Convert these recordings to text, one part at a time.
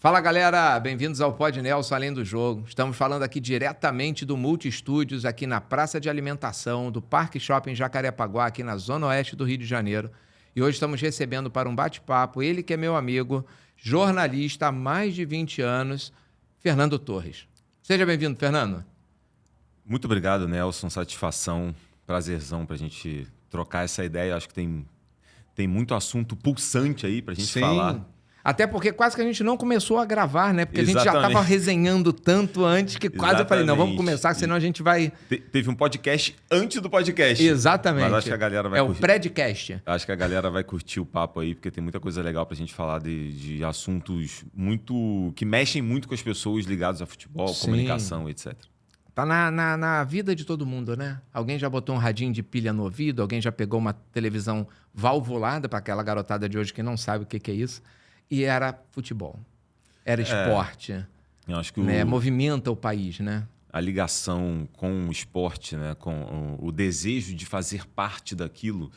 Fala galera, bem-vindos ao Pod Nelson Além do Jogo. Estamos falando aqui diretamente do Multi Estúdios, aqui na Praça de Alimentação do Parque Shopping Jacarepaguá, aqui na Zona Oeste do Rio de Janeiro. E hoje estamos recebendo para um bate-papo, ele que é meu amigo, jornalista há mais de 20 anos, Fernando Torres. Seja bem-vindo, Fernando. Muito obrigado, Nelson. Satisfação, prazerzão para a gente trocar essa ideia. Acho que tem muito assunto pulsante aí para a gente falar. Até porque quase que a gente não começou a gravar, né? Porque Exatamente. A gente já estava resenhando tanto antes que quase eu falei, não, vamos começar, senão a gente vai... Teve um podcast antes do podcast. Exatamente. Mas acho que a galera vai curtir. É o predcast. Acho que a galera vai curtir o papo aí, porque tem muita coisa legal pra gente falar de assuntos que mexem muito com as pessoas ligadas a futebol, comunicação, etc. Tá na vida de todo mundo, né? Alguém já botou um radinho de pilha no ouvido, alguém já pegou uma televisão valvulada para aquela garotada de hoje que não sabe o que é isso. E era futebol, era esporte, eu acho que movimenta o país, né? A ligação com o esporte, né? Com o desejo de fazer parte daquilo,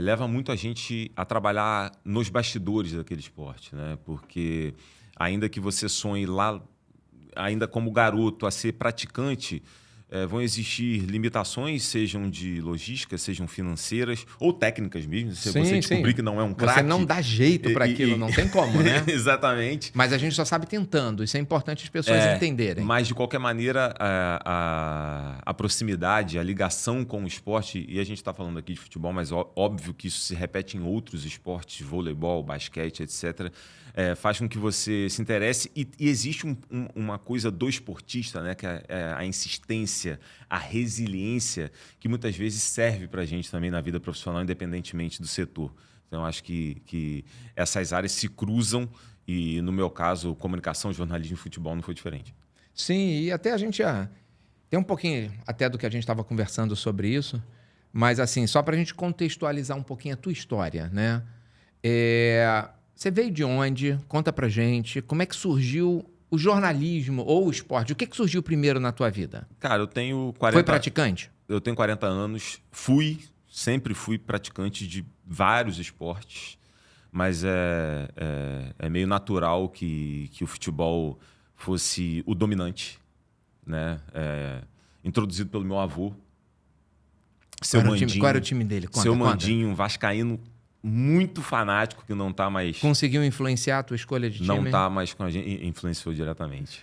leva muito a gente a trabalhar nos bastidores daquele esporte, né? Porque ainda que você sonhe lá, ainda como garoto, a ser praticante, vão existir limitações, sejam de logística, sejam financeiras ou técnicas mesmo. Se você descobrir que não é um craque... Você não dá jeito para aquilo, não tem como, né? Exatamente. Mas a gente só sabe tentando, isso é importante as pessoas entenderem. Mas, de qualquer maneira, a proximidade, a ligação com o esporte, e a gente está falando aqui de futebol, mas óbvio que isso se repete em outros esportes, voleibol, basquete, etc., faz com que você se interesse. E existe uma coisa do esportista, né, que é a insistência, a resiliência, que muitas vezes serve para a gente também na vida profissional, independentemente do setor. Então, acho que essas áreas se cruzam e, no meu caso, comunicação, jornalismo e futebol não foi diferente. Sim, e até a gente tem um pouquinho até do que a gente estava conversando sobre isso, mas assim, só para a gente contextualizar um pouquinho a tua história, né? Você veio de onde? Conta pra gente. Como é que surgiu o jornalismo ou o esporte? O que surgiu primeiro na tua vida? Cara, eu tenho 40... Foi praticante? Eu tenho 40 anos. Sempre fui praticante de vários esportes, mas é meio natural que o futebol fosse o dominante, né? Introduzido pelo meu avô. Qual era o time dele? Conta, Seu Mandinho, um vascaíno muito fanático, que não está mais... Conseguiu influenciar a tua escolha de time? Não está mais com a gente, influenciou diretamente.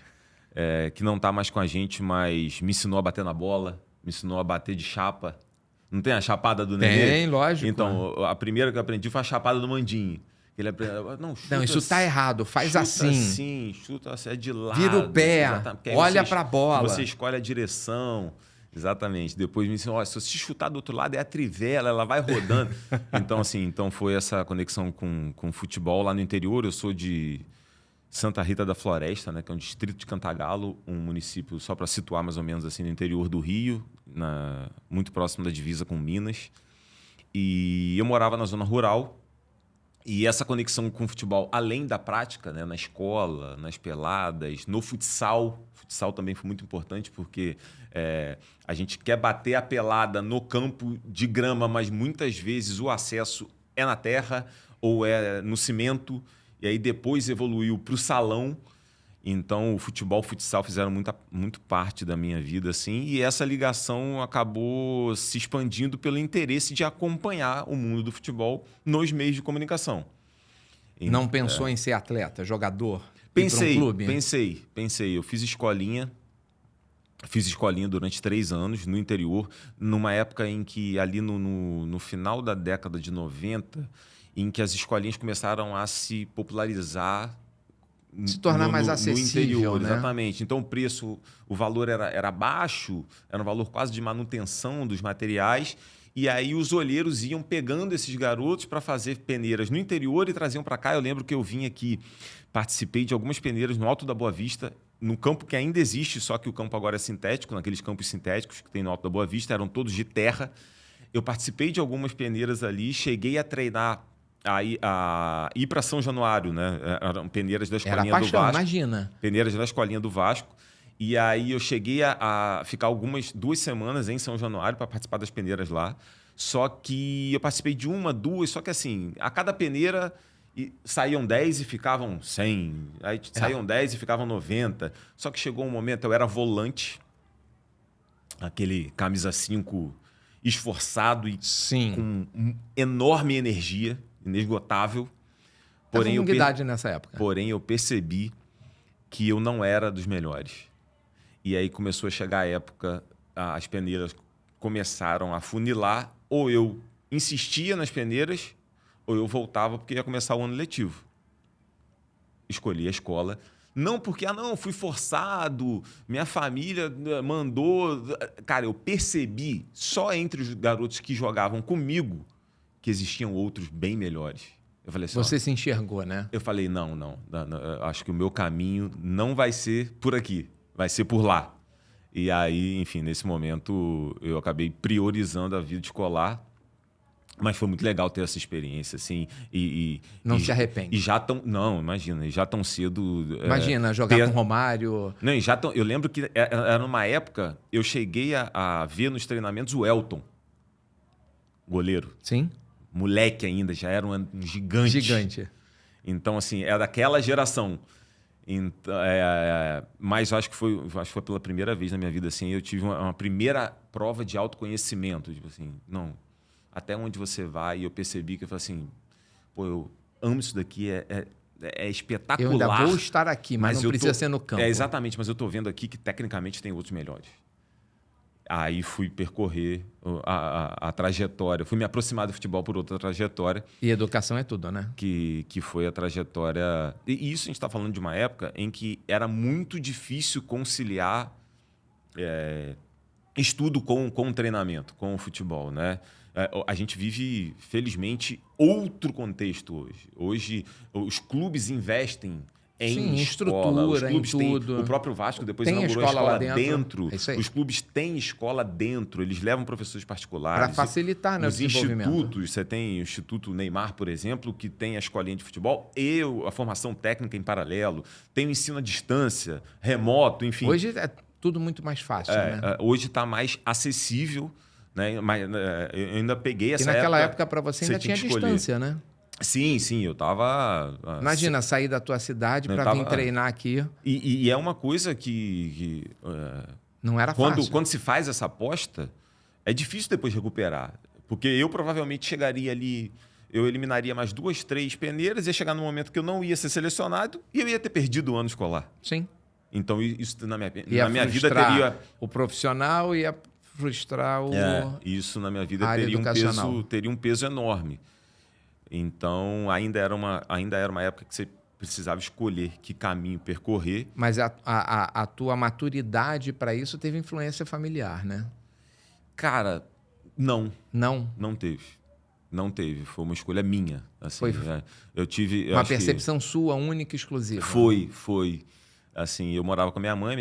Que não está mais com a gente, mas me ensinou a bater na bola, me ensinou a bater de chapa. Não tem a chapada do Nenê? Tem, lógico. Então, a primeira que eu aprendi foi a chapada do Mandinho. Ele aprendeu, não, isso tá errado, faz chuta assim. Chuta assim, de lado. Vira o pé, olha pra bola. Você escolhe a direção. Exatamente. Depois me ensinou, se você chutar do outro lado é a trivela, ela vai rodando. Então foi essa conexão com o futebol lá no interior. Eu sou de Santa Rita da Floresta, né, que é um distrito de Cantagalo, um município, só para situar mais ou menos assim, no interior do Rio, muito próximo da divisa com Minas. E eu morava na zona rural. E essa conexão com o futebol, além da prática, né, na escola, nas peladas, no futsal. Futsal também foi muito importante, porque a gente quer bater a pelada no campo de grama, mas muitas vezes o acesso é na terra ou é no cimento. E aí depois evoluiu para o salão. Então o futebol, o futsal fizeram muito parte da minha vida, assim, e essa ligação acabou se expandindo pelo interesse de acompanhar o mundo do futebol nos meios de comunicação. Não pensou em ser atleta, jogador? Pensei, ir pra um clube? pensei. Eu fiz escolinha durante 3 anos no interior, numa época em que ali no final da década de 90, em que as escolinhas começaram a se popularizar, se tornar mais acessível, no interior, né? Exatamente. Então o valor era baixo, era um valor quase de manutenção dos materiais, e aí os olheiros iam pegando esses garotos para fazer peneiras no interior e traziam para cá. Eu lembro que eu vim aqui, participei de algumas peneiras no Alto da Boa Vista, no campo que ainda existe, só que o campo agora é sintético, naqueles campos sintéticos que tem no Alto da Boa Vista, eram todos de terra. Eu participei de algumas peneiras ali, cheguei a treinar, a ir para São Januário, né? Eram peneiras da Escolinha do Vasco. Imagina. Peneiras da Escolinha do Vasco. E aí eu cheguei a ficar 2 semanas em São Januário para participar das peneiras lá. Só que eu participei de 1, 2, só que assim, a cada peneira E saíam 10 e ficavam 100. Aí saíam 10 e ficavam 90. Só que chegou um momento, eu era volante, aquele camisa 5 esforçado e com enorme energia, inesgotável. Porém, unidade nessa época. Porém, eu percebi que eu não era dos melhores. E aí começou a chegar a época, as peneiras começaram a funilar, ou eu insistia nas peneiras, ou eu voltava porque ia começar o ano letivo. Escolhi a escola. Não porque, fui forçado, minha família mandou... Cara, eu percebi só entre os garotos que jogavam comigo que existiam outros bem melhores. Eu falei assim, você se enxergou, né? Eu falei, não, acho que o meu caminho não vai ser por aqui, vai ser por lá. E aí, enfim, nesse momento eu acabei priorizando a vida escolar. Mas foi muito legal ter essa experiência, assim. Não se arrepende? E já tão... Não, imagina, já tão cedo... Imagina, jogar com o Romário... Não, e já tão... Eu lembro que era numa época, eu cheguei a ver nos treinamentos o Elton, goleiro. Sim. Moleque ainda, já era um gigante. Gigante. Então, assim, é daquela geração. Então, mas acho que foi pela primeira vez na minha vida, assim, eu tive uma primeira prova de autoconhecimento. Tipo assim, até onde você vai? E eu percebi que eu falei assim, eu amo isso daqui, é espetacular. Eu ainda vou estar aqui, mas não precisa ser no campo. Exatamente, mas eu estou vendo aqui que tecnicamente tem outros melhores. Aí fui percorrer a trajetória, fui me aproximar do futebol por outra trajetória. E educação é tudo, né? Que foi a trajetória... E isso a gente está falando de uma época em que era muito difícil conciliar estudo com treinamento, com o futebol, né? A gente vive, felizmente, outro contexto hoje. Hoje, os clubes investem em escola. Os clubes em tudo. O próprio Vasco depois tem inaugurou a escola lá dentro. Os clubes têm escola dentro. Eles levam professores particulares. Para facilitar, né, o desenvolvimento. Nos institutos, você tem o Instituto Neymar, por exemplo, que tem a escolinha de futebol e a formação técnica em paralelo. Tem o ensino à distância, remoto, enfim. Hoje é tudo muito mais fácil, né? Hoje está mais acessível. Né? Mas eu ainda peguei essa época... E naquela época, para você, ainda tinha distância, né? Sim, eu estava... Imagina, sair da tua cidade para vir treinar aqui. E é uma coisa que não era fácil. Quando se faz essa aposta, é difícil depois recuperar. Porque eu provavelmente chegaria ali... Eu eliminaria mais 2, 3 peneiras, ia chegar num momento que eu não ia ser selecionado e eu ia ter perdido o ano escolar. Sim. Então, isso na minha vida teria... o profissional ia frustrar o... isso na minha vida teria um peso enorme. Então, ainda era uma época que você precisava escolher que caminho percorrer. Mas a tua maturidade para isso teve influência familiar, né? Cara, não. Não? Não teve. Não teve. Foi uma escolha minha. Assim, foi eu tive... uma percepção sua, única e exclusiva. Foi. Assim, eu morava com a minha mãe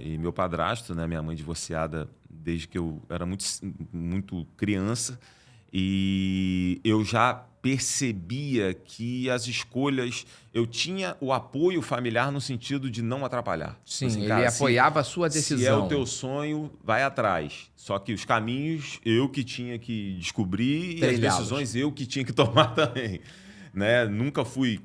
e meu padrasto, né? Minha mãe divorciada desde que eu era muito criança. E eu já percebia que as escolhas... Eu tinha o apoio familiar no sentido de não atrapalhar. Sim, assim, ele apoiava a sua decisão. Se é o teu sonho, vai atrás. Só que os caminhos eu que tinha que descobrir e as decisões eu que tinha que tomar também. Né? Nunca fui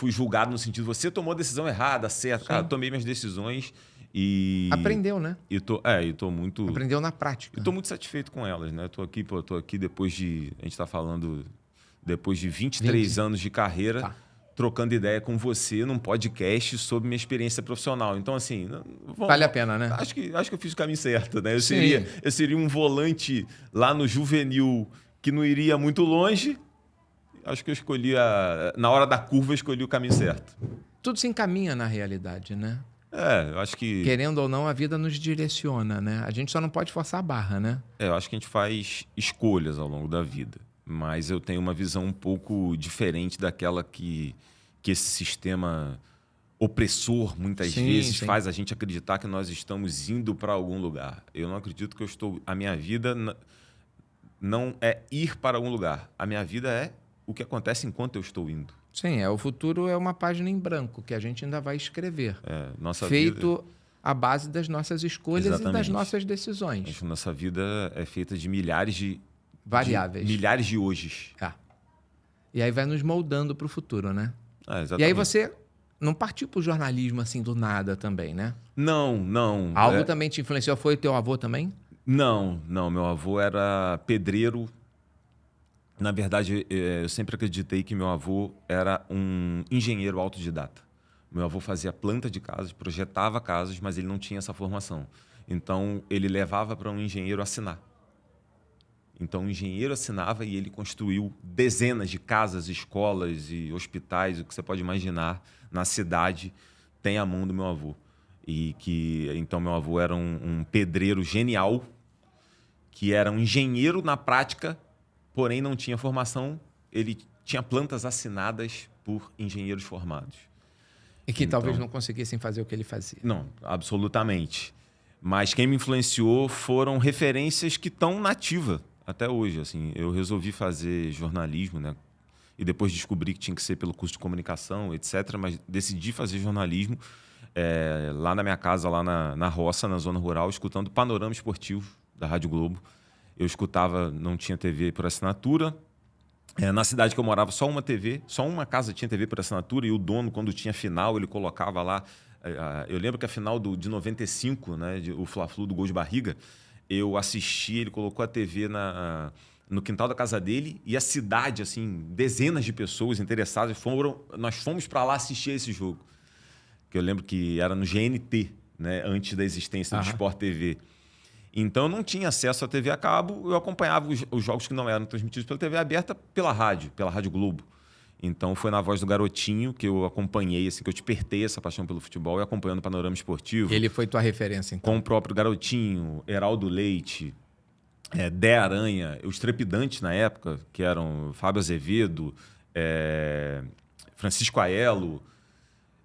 julgado no sentido, você tomou a decisão errada, certo. Cara, eu tomei minhas decisões e... Aprendeu, né? E tô muito... Aprendeu na prática. Eu tô muito satisfeito com elas, né? Tô aqui depois de... A gente tá falando depois de 23 anos de carreira, trocando ideia com você num podcast sobre minha experiência profissional. Então, assim... Vale a pena, né? Acho que eu fiz o caminho certo, né? Eu seria um volante lá no juvenil que não iria muito longe. Acho que eu escolhi na hora da curva, eu escolhi o caminho certo. Tudo se encaminha na realidade, né? Eu acho que... Querendo ou não, a vida nos direciona, né? A gente só não pode forçar a barra, né? Eu acho que a gente faz escolhas ao longo da vida. Mas eu tenho uma visão um pouco diferente daquela que esse sistema opressor, muitas vezes, faz a gente acreditar que nós estamos indo para algum lugar. Eu não acredito que a minha vida não é ir para algum lugar. A minha vida é o que acontece enquanto eu estou indo. Sim, o futuro é uma página em branco que a gente ainda vai escrever. Feito vida... à base das nossas escolhas e das nossas decisões. Nossa vida é feita de milhares de... variáveis. Milhares de hojes. E aí vai nos moldando para o futuro, né? Exatamente. E aí você não partiu para o jornalismo assim do nada também, né? Não. Algo também te influenciou? Foi teu avô também? Não. Meu avô era pedreiro. Na verdade, eu sempre acreditei que meu avô era um engenheiro autodidata. Meu avô fazia planta de casas, projetava casas, mas ele não tinha essa formação. Então, ele levava para um engenheiro assinar. Então, o engenheiro assinava e ele construiu dezenas de casas, escolas e hospitais, o que você pode imaginar, na cidade, tem a mão do meu avô. Então, meu avô era um pedreiro genial, que era um engenheiro na prática, porém não tinha formação. Ele tinha plantas assinadas por engenheiros formados. E que talvez não conseguissem fazer o que ele fazia. Não, absolutamente. Mas quem me influenciou foram referências que estão nativa até hoje. Assim, eu resolvi fazer jornalismo, né? E depois descobri que tinha que ser pelo curso de comunicação, etc. Mas decidi fazer jornalismo lá na minha casa, lá na roça, na zona rural, escutando Panorama Esportivo da Rádio Globo. Eu escutava, não tinha TV por assinatura. Na cidade que eu morava, só uma TV, só uma casa tinha TV por assinatura, e o dono, quando tinha final, ele colocava lá. Eu lembro que a final de 95, né, o Fla-Flu do Gol de Barriga, eu assisti, ele colocou a TV no quintal da casa dele, e a cidade, assim, dezenas de pessoas interessadas, nós fomos para lá assistir esse jogo. Que eu lembro que era no GNT, né, antes da existência do Sport TV. Então, eu não tinha acesso à TV a cabo, eu acompanhava os jogos que não eram transmitidos pela TV aberta pela Rádio Globo. Então, foi na Voz do Garotinho que eu acompanhei, assim, que eu despertei essa paixão pelo futebol, e acompanhando o Panorama Esportivo. Ele foi tua referência, então? Com o próprio Garotinho, Heraldo Leite, Dé Aranha, os trepidantes na época, que eram Fábio Azevedo, Francisco Aiello,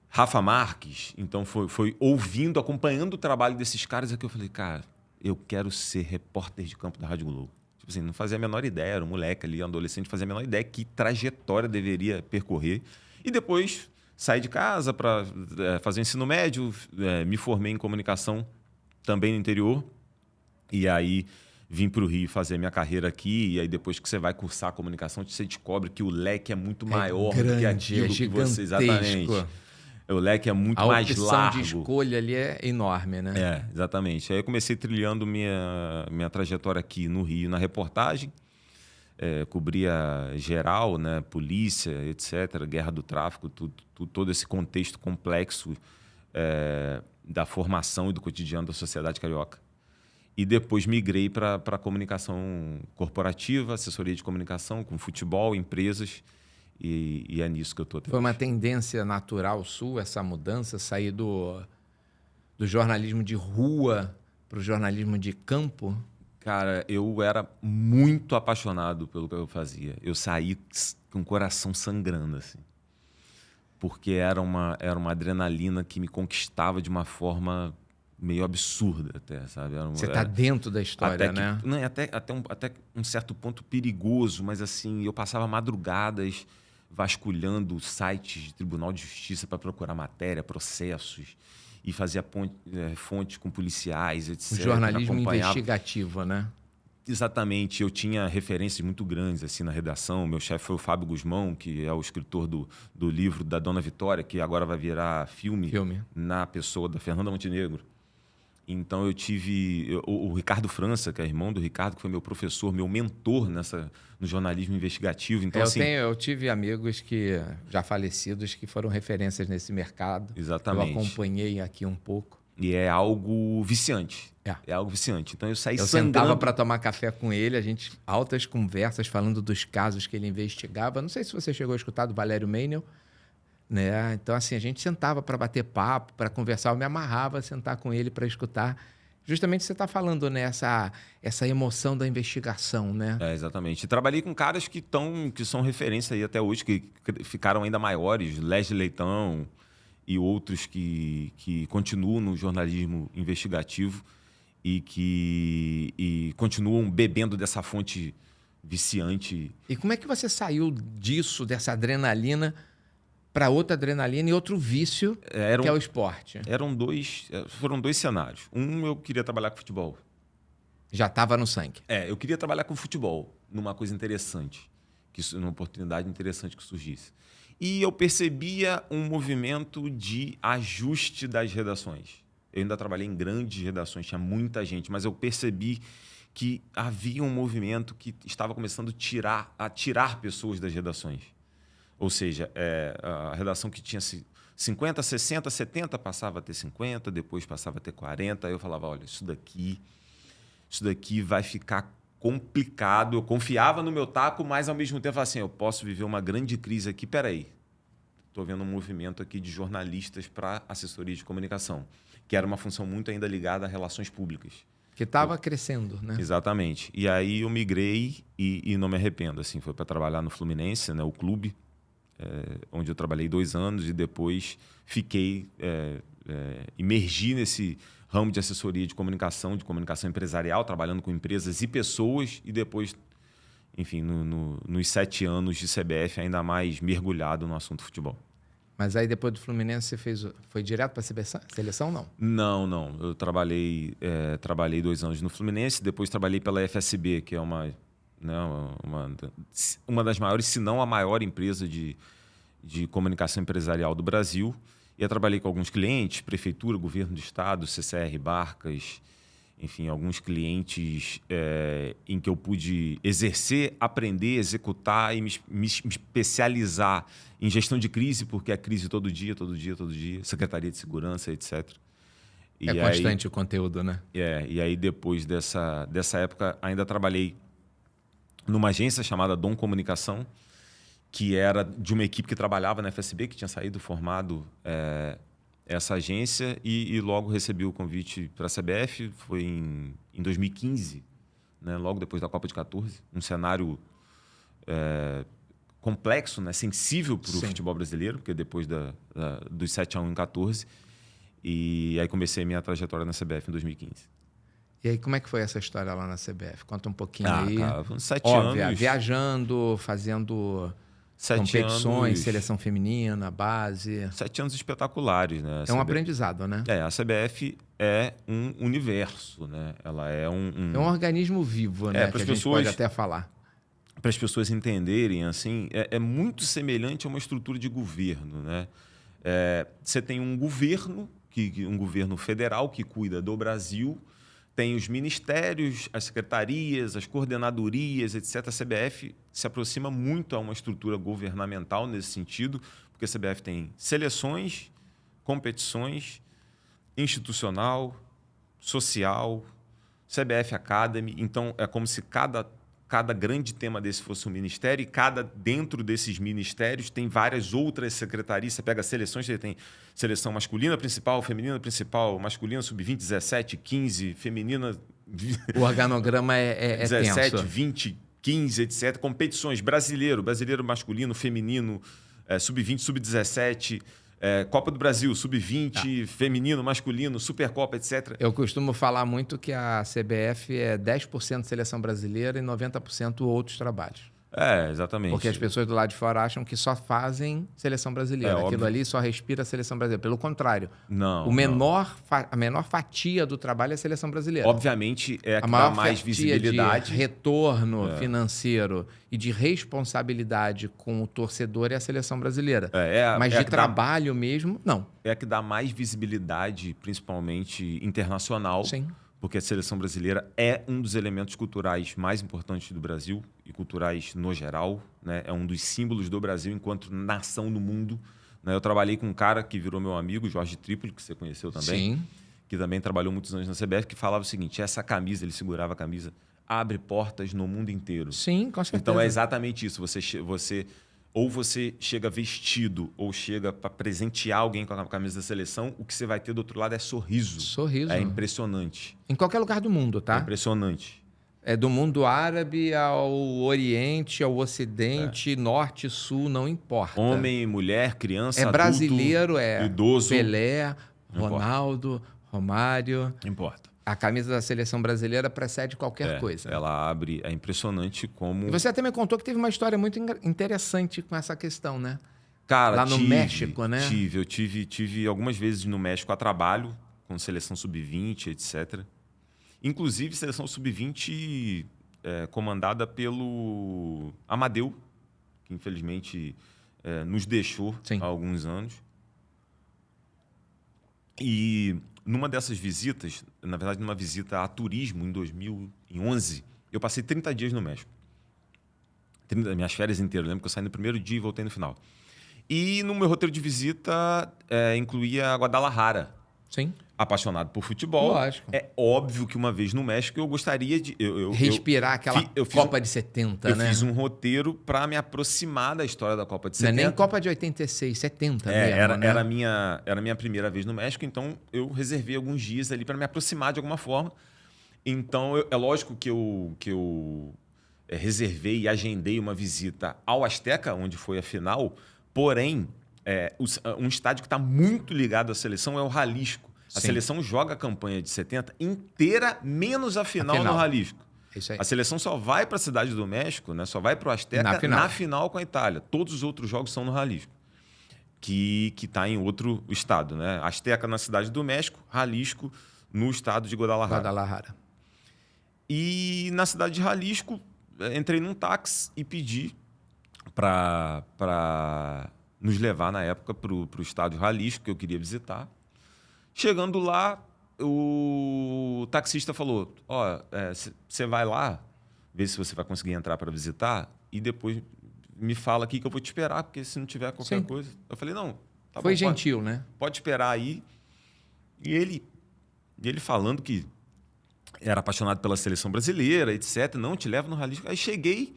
Rafa Marques. Então, foi ouvindo, acompanhando o trabalho desses caras, é que eu falei, cara, eu quero ser repórter de campo da Rádio Globo. Tipo assim, não fazia a menor ideia, era um moleque ali, um adolescente, fazia a menor ideia que trajetória deveria percorrer. E depois saí de casa para fazer ensino médio, me formei em comunicação também no interior. E aí vim para o Rio fazer minha carreira aqui. E aí depois que você vai cursar comunicação, você descobre que o leque é muito maior do que aquilo que você... Exatamente. O leque é muito mais largo. A opção de escolha ali é enorme, né? Exatamente. Aí eu comecei trilhando minha trajetória aqui no Rio, na reportagem. Cobria geral, né? Polícia, etc., guerra do tráfico, todo esse contexto complexo da formação e do cotidiano da sociedade carioca. E depois migrei para a comunicação corporativa, assessoria de comunicação, com futebol, empresas. E é nisso que eu estou até hoje. Foi uma tendência natural sua, essa mudança, sair do jornalismo de rua para o jornalismo de campo? Cara, eu era muito apaixonado pelo que eu fazia. Eu saí com o coração sangrando, assim. Porque era uma adrenalina que me conquistava de uma forma meio absurda até, sabe? Você está dentro da história, né? Até um certo ponto perigoso, mas assim, eu passava madrugadas vasculhando sites de Tribunal de Justiça para procurar matéria, processos, e fazia fontes com policiais, etc. O jornalismo investigativo, né? Exatamente. Eu tinha referências muito grandes assim na redação. Meu chefe foi o Fábio Guzmão, que é o escritor do livro da Dona Vitória, que agora vai virar filme. Na pessoa da Fernanda Montenegro. Então, eu tive o Ricardo França, que é irmão do Ricardo, que foi meu professor, meu mentor no jornalismo investigativo. Então, eu tive amigos que já falecidos que foram referências nesse mercado. Exatamente. Eu acompanhei aqui um pouco. E é algo viciante. É algo viciante. Então, eu saí sangrando. Eu sentava para tomar café com ele, a gente altas conversas falando dos casos que ele investigava. Não sei se você chegou a escutar do Valério Meinel. Né? Então, assim, a gente sentava para bater papo, para conversar. Eu me amarrava a sentar com ele para escutar. Justamente você está falando, né? Essa emoção da investigação, né? Exatamente. E trabalhei com caras que são referência aí até hoje, que ficaram ainda maiores. Leslie Leitão e outros que continuam no jornalismo investigativo e continuam bebendo dessa fonte viciante. E como é que você saiu disso, dessa adrenalina, para outra adrenalina e outro vício, que é o esporte? Foram dois cenários. Eu queria trabalhar com futebol. Já estava no sangue. Eu queria trabalhar com futebol, numa coisa interessante. uma oportunidade interessante que surgisse. E eu percebia um movimento de ajuste das redações. Eu ainda trabalhei em grandes redações, tinha muita gente, mas eu percebi que havia um movimento que estava começando a tirar pessoas das redações. Ou seja, a redação que tinha 50, 60, 70 passava a ter 50, depois passava a ter 40. Aí eu falava, olha, isso daqui vai ficar complicado. Eu confiava no meu taco, mas ao mesmo tempo eu falava assim, eu posso viver uma grande crise aqui. Peraí, estou vendo um movimento aqui de jornalistas para assessoria de comunicação, que era uma função muito ainda ligada a relações públicas. Que estava crescendo, né? Exatamente. E aí eu migrei e não me arrependo. Assim, foi para trabalhar no Fluminense, né, o clube, onde eu trabalhei 2 anos e depois fiquei, imergi nesse ramo de assessoria de comunicação empresarial, trabalhando com empresas e pessoas, e depois, enfim, nos 7 anos de CBF, ainda mais mergulhado no assunto futebol. Mas aí depois do Fluminense você foi direto para a seleção, não? Não. Eu trabalhei 2 anos no Fluminense, depois trabalhei pela FSB, que é uma das maiores, se não a maior empresa de comunicação empresarial do Brasil. E eu trabalhei com alguns clientes, prefeitura, governo do estado, CCR, Barcas, enfim, alguns clientes em que eu pude exercer, aprender, executar e me especializar em gestão de crise, porque é crise todo dia, Secretaria de Segurança, etc. E é constante o conteúdo, né? E aí depois dessa época ainda trabalhei numa agência chamada Dom Comunicação, que era de uma equipe que trabalhava na FSB, que tinha saído formado essa agência, e logo recebi o convite para a CBF, foi em 2015, né, logo depois da Copa de 14, um cenário complexo, né, sensível para o futebol brasileiro, porque depois dos 7-1 em 14, e aí comecei a minha trajetória na CBF em 2015. E aí, como é que foi essa história lá na CBF? Conta um pouquinho aí. Cara, 7 Óbvio, anos. Viajando, fazendo 7 competições, anos, seleção feminina, base. 7 anos espetaculares, né? É um aprendizado, né? A CBF é um universo, né? Ela é É um organismo vivo, né? Que a gente pode até falar. Para as pessoas entenderem, assim, é muito semelhante a uma estrutura de governo, né? Você tem um governo, um governo federal que cuida do Brasil, tem os ministérios, as secretarias, as coordenadorias, etc. A CBF se aproxima muito a uma estrutura governamental nesse sentido, porque a CBF tem seleções, competições, institucional, social, CBF Academy. Então, é como se cada grande tema desse fosse um ministério, e dentro desses ministérios tem várias outras secretarias. Você pega seleções, você tem seleção masculina principal, feminina principal, masculina sub-20, 17, 15, feminina... O organograma é 17, tenso. 20, 15, etc. Competições, brasileiro masculino, feminino, sub-20, sub-17... Copa do Brasil, sub-20, feminino, masculino, Supercopa, etc. Eu costumo falar muito que a CBF é 10% seleção brasileira e 90% outros trabalhos. Exatamente. Porque as pessoas do lado de fora acham que só fazem seleção brasileira. Aquilo óbvio. ali só respira a seleção brasileira. Pelo contrário. Não. A menor fatia do trabalho é a seleção brasileira. Obviamente é a que maior dá mais fatia visibilidade. de retorno financeiro e de responsabilidade com o torcedor é a seleção brasileira. Mas de trabalho mesmo, não. É a que dá mais visibilidade, principalmente internacional. Sim. Porque a seleção brasileira é um dos elementos culturais mais importantes do Brasil, e culturais no geral, né? É um dos símbolos do Brasil enquanto nação no mundo, né? Eu trabalhei com um cara que virou meu amigo, Jorge Trípoli, que você conheceu também. Sim. Que também trabalhou muitos anos na CBF, que falava o seguinte: essa camisa, ele segurava a camisa, abre portas no mundo inteiro. Sim, com certeza. Então é exatamente isso. Ou você chega vestido, ou chega para presentear alguém com a camisa da seleção, o que você vai ter do outro lado é sorriso. Sorriso. É impressionante. Em qualquer lugar do mundo, tá? É impressionante. É do mundo árabe ao Oriente, ao Ocidente, Norte, Sul, não importa. Homem, mulher, criança, adulto, brasileiro, idoso. Pelé, Ronaldo, Romário. Não importa. A camisa da seleção brasileira precede qualquer coisa. Ela abre, é impressionante como... E você até me contou que teve uma história muito interessante com essa questão, né? Cara, lá no México, né? Eu tive algumas vezes no México a trabalho, com seleção sub-20, etc. Inclusive, seleção sub-20 comandada pelo Amadeu, que infelizmente nos deixou há alguns anos. E numa dessas visitas, na verdade, numa visita a turismo em 2011, eu passei 30 dias no México. Minhas férias inteiras. Eu lembro que eu saí no primeiro dia e voltei no final. E no meu roteiro de visita incluía Guadalajara. Sim. Apaixonado por futebol. Lógico. É óbvio que uma vez no México eu gostaria de... respirar aquela Copa de 70, né? Eu fiz um roteiro para me aproximar da história da Copa de 70. Não é nem Copa de 86, 70 mesmo, era, né? era a minha primeira vez no México, então eu reservei alguns dias ali para me aproximar de alguma forma. Então, é lógico que eu reservei e agendei uma visita ao Azteca, onde foi a final, porém, um estádio que está muito ligado à seleção é o Jalisco. A seleção joga a campanha de 70 inteira, menos a final no Jalisco. Isso aí. A seleção só vai para a Cidade do México, né? Só vai para o Azteca na final com a Itália. Todos os outros jogos são no Jalisco, que está em outro estado, né? Azteca na Cidade do México, Jalisco no estado de Guadalajara. E na cidade de Jalisco, entrei num táxi e pedi para nos levar, na época, para o estádio Jalisco, que eu queria visitar. Chegando lá, o taxista falou, você vai lá, ver se você vai conseguir entrar para visitar e depois me fala aqui que eu vou te esperar, porque se não tiver qualquer coisa... Eu falei, não, tá bom. Foi gentil, né? Pode esperar aí. E ele falando que era apaixonado pela seleção brasileira, etc. Não, te levo no Jalisco. Aí cheguei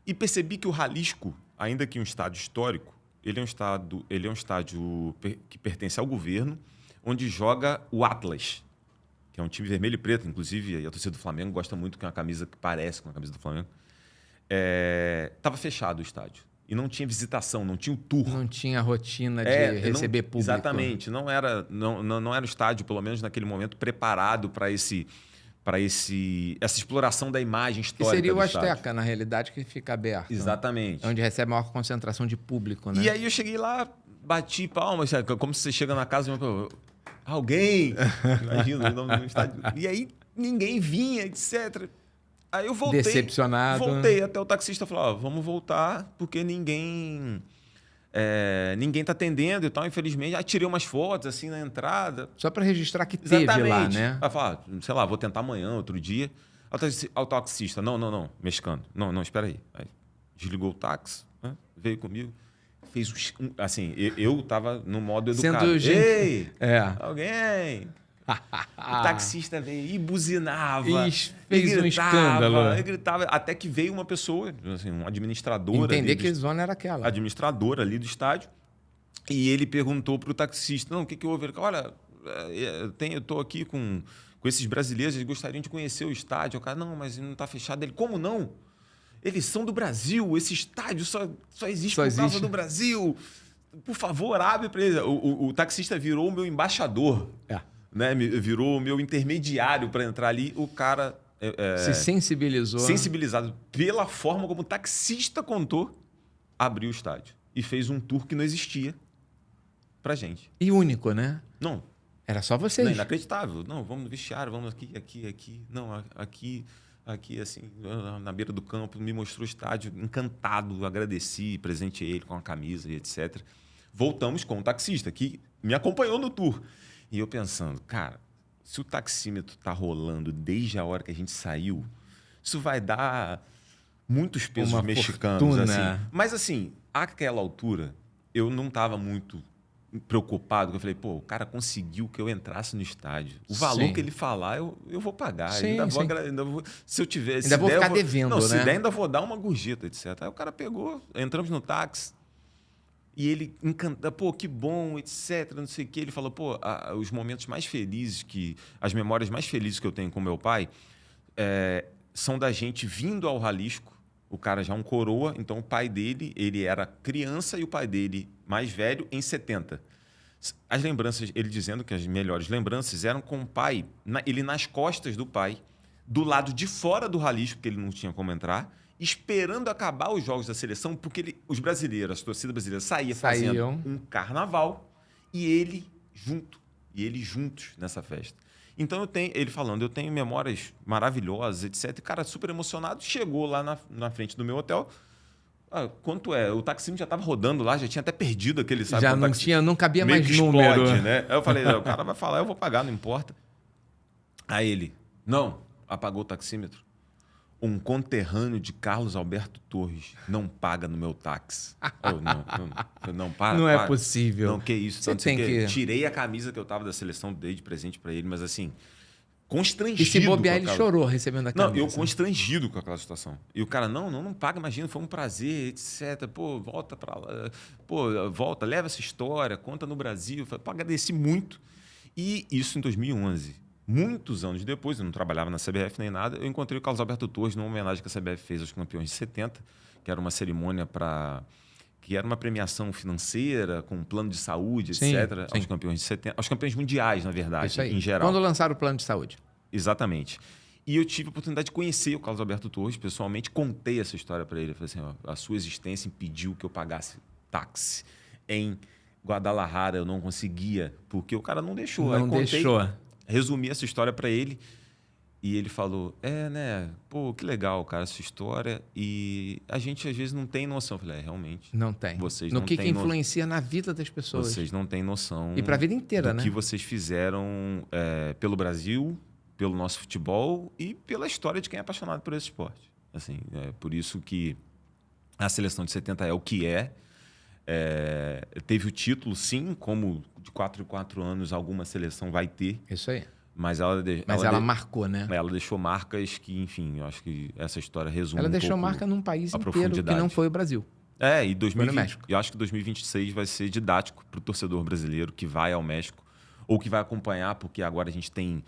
e percebi que o Jalisco, ainda que um estádio histórico, ele é um estádio que pertence ao governo, onde joga o Atlas, que é um time vermelho e preto. Inclusive, a torcida do Flamengo gosta muito, que é uma camisa que parece com a camisa do Flamengo. Estava fechado o estádio. E não tinha visitação, não tinha o tour. Não tinha a rotina de receber público. Exatamente. Não era o estádio, pelo menos naquele momento, preparado para essa exploração da imagem histórica. Que seria o Azteca, Azteca, na realidade, que fica aberto. Exatamente. É onde recebe a maior concentração de público, né? E aí eu cheguei lá, bati palmas, como se você chega na casa de alguém, imagina, no estádio. E aí ninguém vinha, etc. Aí eu voltei. Decepcionado. Voltei até o taxista falou, vamos voltar, porque ninguém tá atendendo e tal, infelizmente. Aí tirei umas fotos assim na entrada. Só para registrar que teve lá, né? Aí falar, sei lá, vou tentar amanhã, outro dia. Ao taxista, não, mexicano. Não, espera aí. Aí desligou o táxi, né? Veio comigo. Fez assim, eu tava no modo educado. Sendo gente... Ei, alguém... O taxista veio e buzinava. Fez um escândalo. E gritava, até que veio uma pessoa, assim, uma administradora. Entender que zona era aquela. Administradora ali do estádio. E ele perguntou para o taxista, o que houve? Ele falou, olha, eu estou aqui com esses brasileiros, eles gostariam de conhecer o estádio. O cara, não, mas não está fechado. Ele, como não? Eles são do Brasil, esse estádio só existe por causa do Brasil. Por favor, abre para eles. O taxista virou o meu embaixador. Né? Virou o meu intermediário para entrar ali. O cara... se sensibilizou. Sensibilizado pela forma como o taxista contou, abriu o estádio. E fez um tour que não existia pra gente. E único, né? Não. Era só vocês. Não, inacreditável. Não, vamos no vestiário, vamos aqui. Não, aqui, assim, na beira do campo. Me mostrou o estádio, encantado, agradeci, presenteei ele com a camisa e etc. Voltamos com o taxista, que me acompanhou no tour. E eu pensando, cara, se o taxímetro tá rolando desde a hora que a gente saiu, isso vai dar muitos pesos mexicanos. Fortuna. Assim. Mas assim, àquela altura, eu não estava muito preocupado. Eu falei, o cara conseguiu que eu entrasse no estádio. O valor que ele falar, eu vou pagar. Ainda vou, se eu tiver... Ainda vou ficar devendo, não, né? Se der, ainda vou dar uma gorjeta, etc. Aí o cara pegou, entramos no táxi. E ele encanta, que bom, etc, não sei o quê. Ele falou, os momentos mais felizes, as memórias mais felizes que eu tenho com meu pai são da gente vindo ao Jalisco. O cara já é um coroa, então o pai dele, ele era criança e o pai dele mais velho em 70. As lembranças, ele dizendo que as melhores lembranças eram com o pai, ele nas costas do pai, do lado de fora do Jalisco, que ele não tinha como entrar, esperando acabar os jogos da seleção, porque os brasileiros, a torcida brasileira saía fazendo um carnaval e ele juntos nessa festa. Então, ele falando, eu tenho memórias maravilhosas, etc. Cara, super emocionado, chegou lá na frente do meu hotel, Quanto é? O taxímetro já estava rodando lá, já tinha até perdido aquele, sabe? Já não cabia mais número. Né? Aí eu falei, o cara vai falar, eu vou pagar, não importa. Aí ele, não, apagou o taxímetro. Um conterrâneo de Carlos Alberto Torres não paga no meu táxi. Não, para. Não é possível. Não, que isso. Você tem que... Tirei a camisa que eu tava da seleção, dei de presente para ele, mas assim, constrangido. E se bobear, ele chorou recebendo a camisa. Não, eu constrangido com aquela situação. E o cara, não paga, imagina, foi um prazer, etc. Pô, volta para lá. Pô, volta, leva essa história, conta no Brasil. Pô, agradeci muito. E isso em 2011. Muitos anos depois, eu não trabalhava na CBF nem nada, eu encontrei o Carlos Alberto Torres numa homenagem que a CBF fez aos campeões de 70, que era uma cerimônia que era uma premiação financeira, com um plano de saúde, sim, etc., sim. aos campeões de 70, aos campeões mundiais, na verdade, isso aí. em geral. Quando lançaram o plano de saúde. Exatamente. E eu tive a oportunidade de conhecer o Carlos Alberto Torres pessoalmente, contei essa história para ele. Eu falei assim, a sua existência impediu que eu pagasse táxi em Guadalajara, eu não conseguia, porque o cara não deixou. Não deixou. Resumi essa história para ele e ele falou, né, pô, que legal, cara, essa história, e a gente às vezes não tem noção. Eu falei, realmente. Não tem. Vocês no não que têm influencia na vida das pessoas. Vocês não têm noção. E para a vida inteira, do né? que vocês fizeram pelo Brasil, pelo nosso futebol e pela história de quem é apaixonado por esse esporte. Assim, é por isso que a seleção de 70 é o que é. Teve o título, sim, como de 4 em 4 anos alguma seleção vai ter. Isso aí. Mas ela marcou, né? Ela deixou marcas que, enfim, eu acho que essa história resume ela um deixou pouco marca num país a inteiro profundidade. que não foi o Brasil. E 2020, eu acho que 2026 vai ser didático para o torcedor brasileiro que vai ao México ou que vai acompanhar, porque agora a gente tem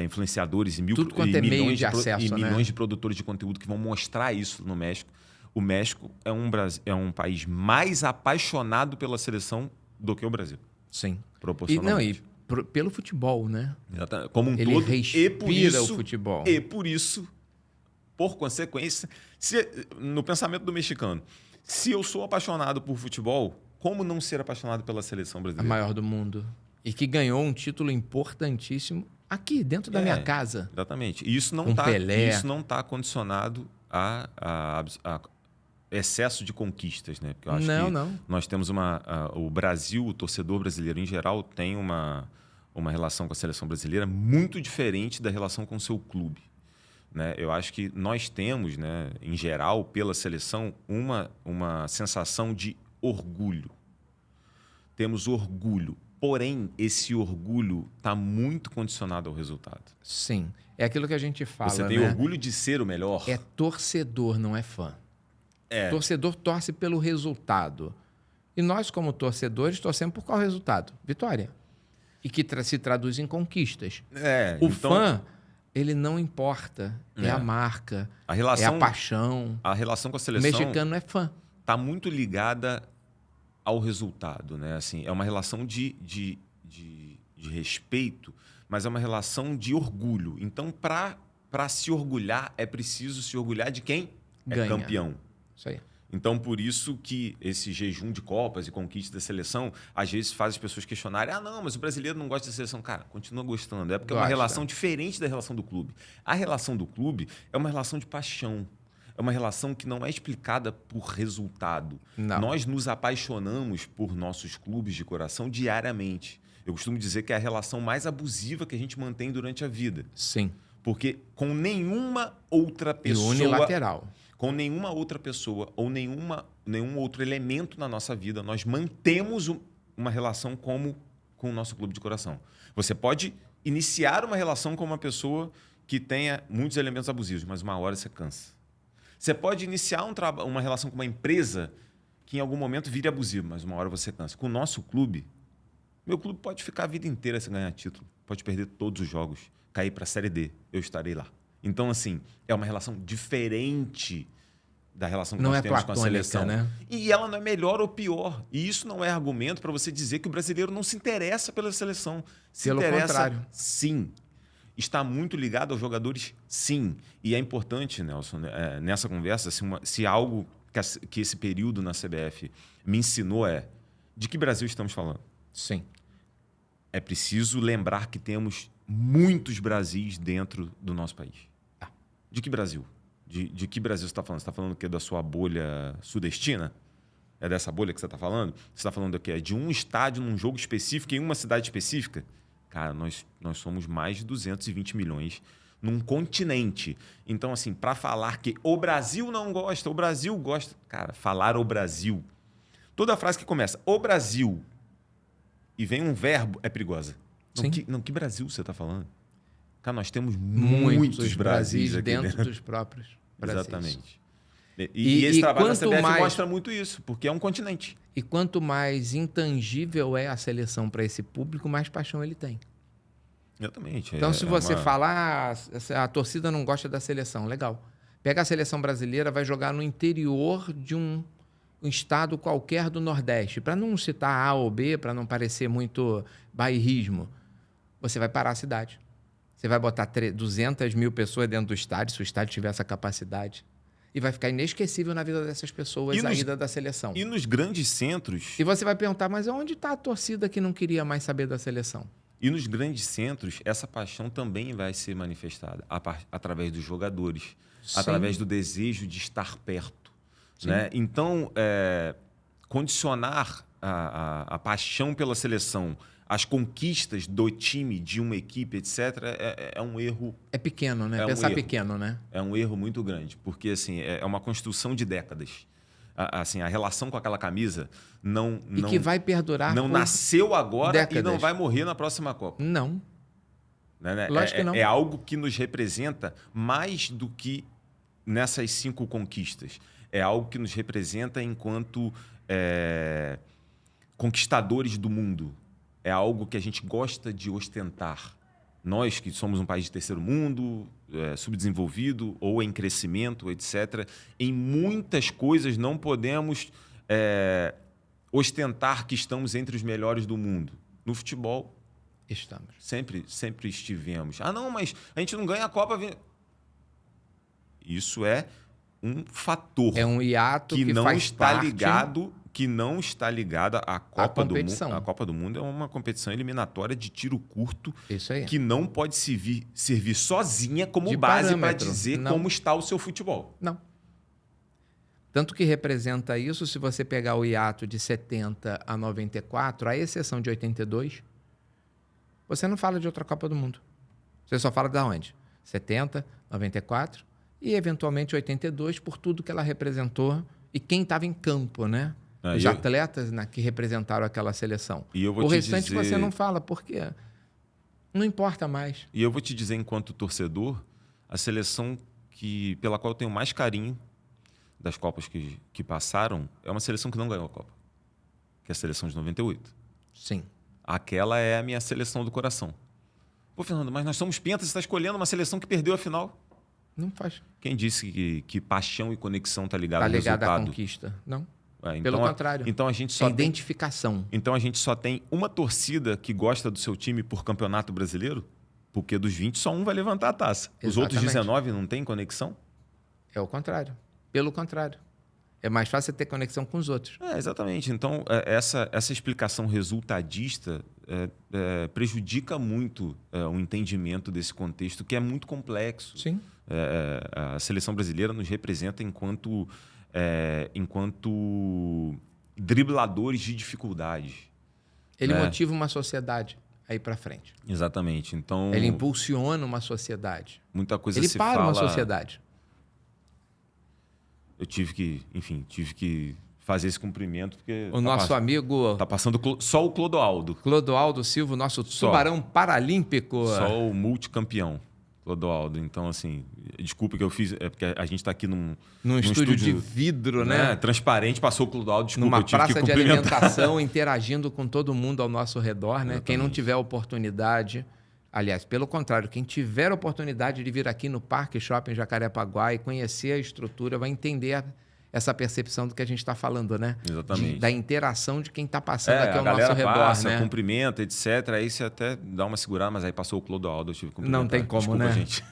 influenciadores e tudo quanto é meio de acesso, milhões de produtores de conteúdo que vão mostrar isso no México. O México é um país mais apaixonado pela seleção do que o Brasil. Sim. Proporcionalmente. Pelo futebol, né? Como um Ele todo. respira o futebol. E por isso, por consequência, no pensamento do mexicano, se eu sou apaixonado por futebol, como não ser apaixonado pela seleção brasileira? A maior do mundo. E que ganhou um título importantíssimo aqui, dentro da minha casa. Exatamente. E isso não está condicionado a excesso de conquistas, né? Porque eu acho que nós temos o Brasil, o torcedor brasileiro em geral, tem uma relação com a seleção brasileira muito diferente da relação com o seu clube. Né? Eu acho que nós temos, né, em geral, pela seleção, uma sensação de orgulho. Temos orgulho. Porém, esse orgulho está muito condicionado ao resultado. Sim. É aquilo que a gente fala, Você tem orgulho de ser o melhor? É torcedor, não é fã. Torcedor torce pelo resultado. E nós, como torcedores, torcemos por qual resultado? Vitória. E que se traduz em conquistas. Fã, ele não importa. É a marca, é a paixão. A relação com a seleção... O mexicano é fã. Está muito ligada ao resultado, né? Assim, é uma relação de respeito, mas é uma relação de orgulho. Então, para se orgulhar, é preciso se orgulhar de quem ganha. É campeão. Isso aí. Então, por isso que esse jejum de Copas e conquistas da seleção, às vezes faz as pessoas questionarem, não, mas o brasileiro não gosta da seleção. Cara, continua gostando. É porque é uma relação diferente da relação do clube. A relação do clube é uma relação de paixão. É uma relação que não é explicada por resultado. Não. Nós nos apaixonamos por nossos clubes de coração diariamente. Eu costumo dizer que é a relação mais abusiva que a gente mantém durante a vida. Sim. Porque com nenhuma outra pessoa... E unilateral. Com nenhuma outra pessoa ou nenhum outro elemento na nossa vida, nós mantemos uma relação como com o nosso clube de coração. Você pode iniciar uma relação com uma pessoa que tenha muitos elementos abusivos, mas uma hora você cansa. Você pode iniciar uma relação com uma empresa que em algum momento vire abusivo, mas uma hora você cansa. Com o nosso clube, meu clube pode ficar a vida inteira sem ganhar título, pode perder todos os jogos, cair para a Série D, eu estarei lá. Então, assim, é uma relação diferente da relação que nós temos com a seleção. Né? E ela não é melhor ou pior. E isso não é argumento para você dizer que o brasileiro não se interessa pela seleção. Pelo contrário. Sim. Está muito ligado aos jogadores, sim. E é importante, Nelson, nessa conversa, se algo que esse período na CBF me ensinou de que Brasil estamos falando? Sim. É preciso lembrar que temos muitos Brasis dentro do nosso país. De que Brasil? De que Brasil você está falando? Você está falando o quê? Da sua bolha sudestina? É dessa bolha que você está falando? Você está falando do quê? É de um estádio, num jogo específico, em uma cidade específica? Cara, nós somos mais de 220 milhões num continente. Então, assim, para falar que o Brasil não gosta, o Brasil gosta... Cara, falar o Brasil... Toda frase que começa o Brasil e vem um verbo é perigosa. Sim. Que Brasil você está falando? Cara, nós temos muitos Brasis aqui dentro dos próprios Brasis. Exatamente. E esse trabalho da CBF mostra muito isso, porque é um continente. E quanto mais intangível é a seleção para esse público, mais paixão ele tem. Exatamente. Então, se você falar, a torcida não gosta da seleção, legal. Pega a seleção brasileira, vai jogar no interior de um estado qualquer do Nordeste. Para não citar A ou B, para não parecer muito bairrismo, você vai parar a cidade. Você vai botar 200 mil pessoas dentro do estádio, se o estádio tiver essa capacidade. E vai ficar inesquecível na vida dessas pessoas a ida da seleção. E nos grandes centros... E você vai perguntar, mas onde está a torcida que não queria mais saber da seleção? E nos grandes centros, essa paixão também vai ser manifestada através dos jogadores, Sim. através do desejo de estar perto. Né? Então, condicionar a paixão pela seleção, as conquistas do time, de uma equipe, etc., é um erro. É pequeno, né? Pensar pequeno, né? É um erro muito grande, porque assim, é uma construção de décadas. Assim, a relação com aquela camisa e que vai perdurar. Não nasceu agora décadas. E não vai morrer na próxima Copa. Não. Né? Lógico que não. É algo que nos representa mais do que nessas 5 conquistas. É algo que nos representa enquanto conquistadores do mundo. É algo que a gente gosta de ostentar. Nós, que somos um país de terceiro mundo, subdesenvolvido ou em crescimento, etc., em muitas coisas não podemos ostentar que estamos entre os melhores do mundo. No futebol, estamos. Sempre estivemos. Ah, não, mas a gente não ganha a Copa. Isso é um fator. É um hiato que não faz está parte... que não está ligada à Copa do Mundo. A Copa do Mundo é uma competição eliminatória de tiro curto. Isso aí. Que não pode servir sozinha como de base para dizer não. Como está o seu futebol. Não. Tanto que representa isso, se você pegar o hiato de 70 a 94, à exceção de 82, você não fala de outra Copa do Mundo. Você só fala da onde? 70, 94 e, eventualmente, 82, por tudo que ela representou e quem estava em campo, né? Os atletas que representaram aquela seleção. E eu vou o restante você não fala, porque não importa mais. E eu vou te dizer, enquanto torcedor, a seleção pela qual eu tenho mais carinho das Copas que passaram é uma seleção que não ganhou a Copa, que é a seleção de 98. Sim. Aquela é a minha seleção do coração. Pô, Fernando, mas nós somos pentas, você está escolhendo uma seleção que perdeu a final. Não faz. Quem disse que paixão e conexão está ligado ao resultado? Está ligado à conquista. Não. Então, pelo contrário. Então a gente só identificação. Então a gente só tem uma torcida que gosta do seu time por campeonato brasileiro? Porque dos 20, só um vai levantar a taça. Exatamente. Os outros 19 não têm conexão? É o contrário. Pelo contrário. É mais fácil ter conexão com os outros. Exatamente. Então, essa explicação resultadista prejudica muito o entendimento desse contexto, que é muito complexo. Sim. A seleção brasileira nos representa enquanto dribladores de dificuldades. Ele motiva uma sociedade a ir para frente. Exatamente. Então, ele impulsiona uma sociedade. Muita coisa ele se para fala... uma sociedade. Eu tive que fazer esse cumprimento, porque... O nosso amigo... Tá passando só o Clodoaldo. Clodoaldo Silva, nosso tubarão paralímpico. Só o multicampeão, Clodoaldo. Então, assim, desculpa que eu fiz... É porque a gente está aqui num estúdio de vidro, né? Transparente, passou o Clodoaldo, desculpa, numa eu tive praça que de cumprimentar. alimentação, interagindo com todo mundo ao nosso redor, né? Quem não tiver oportunidade... Aliás, pelo contrário, quem tiver oportunidade de vir aqui no Parque Shopping Jacarepaguá e conhecer a estrutura, vai entender essa percepção do que a gente está falando, né? Exatamente. Da interação de quem está passando aqui ao nosso redor, passa, né? cumprimenta, etc. Aí você até dá uma segurada, mas aí passou o Clodoaldo, eu tive que cumprimentar. Não tem como, desculpa, né? Gente.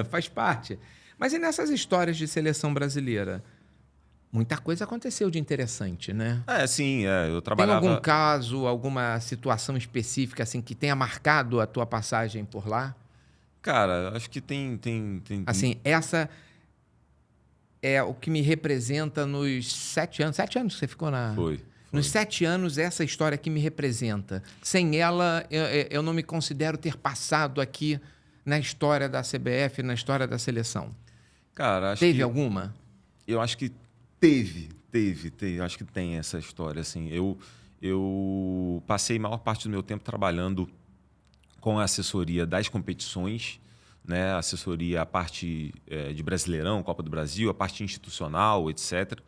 Faz parte. Mas e nessas histórias de seleção brasileira? Muita coisa aconteceu de interessante, né? Sim. Eu trabalhava... Tem algum caso, alguma situação específica assim que tenha marcado a tua passagem por lá? Cara, acho que tem... Assim, essa é o que me representa nos 7 anos. 7 anos que você ficou na... Foi. Nos 7 anos, essa história que me representa. Sem ela, eu não me considero ter passado aqui na história da CBF, na história da seleção. Cara, acho Teve que... alguma? Eu acho que teve. Acho que tem essa história, assim. Eu passei a maior parte do meu tempo trabalhando com a assessoria das competições, né? Assessoria, a parte de Brasileirão, Copa do Brasil, a parte institucional, etc.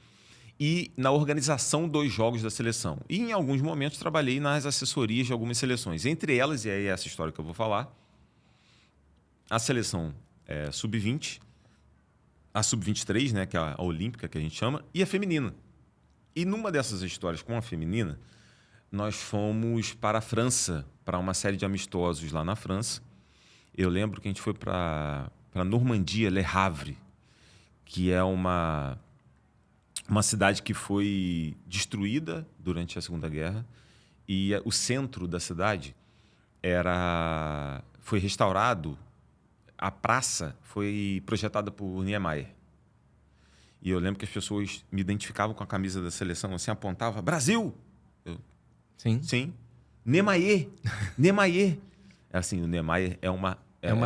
E na organização dos jogos da seleção. E em alguns momentos trabalhei nas assessorias de algumas seleções. Entre elas, e aí é essa história que eu vou falar, a seleção sub-20, a sub-23, né, que é a olímpica que a gente chama, e a feminina. E numa dessas histórias com a feminina, nós fomos para a França, para uma série de amistosos lá na França. Eu lembro que a gente foi para Normandia, Le Havre, que é uma cidade que foi destruída durante a Segunda Guerra, e o centro da cidade foi restaurado. A praça foi projetada por Niemeyer. E eu lembro que as pessoas me identificavam com a camisa da seleção, assim, apontavam, Brasil! Sim. Sim. Niemeyer! Niemeyer! Assim, o Niemeyer é uma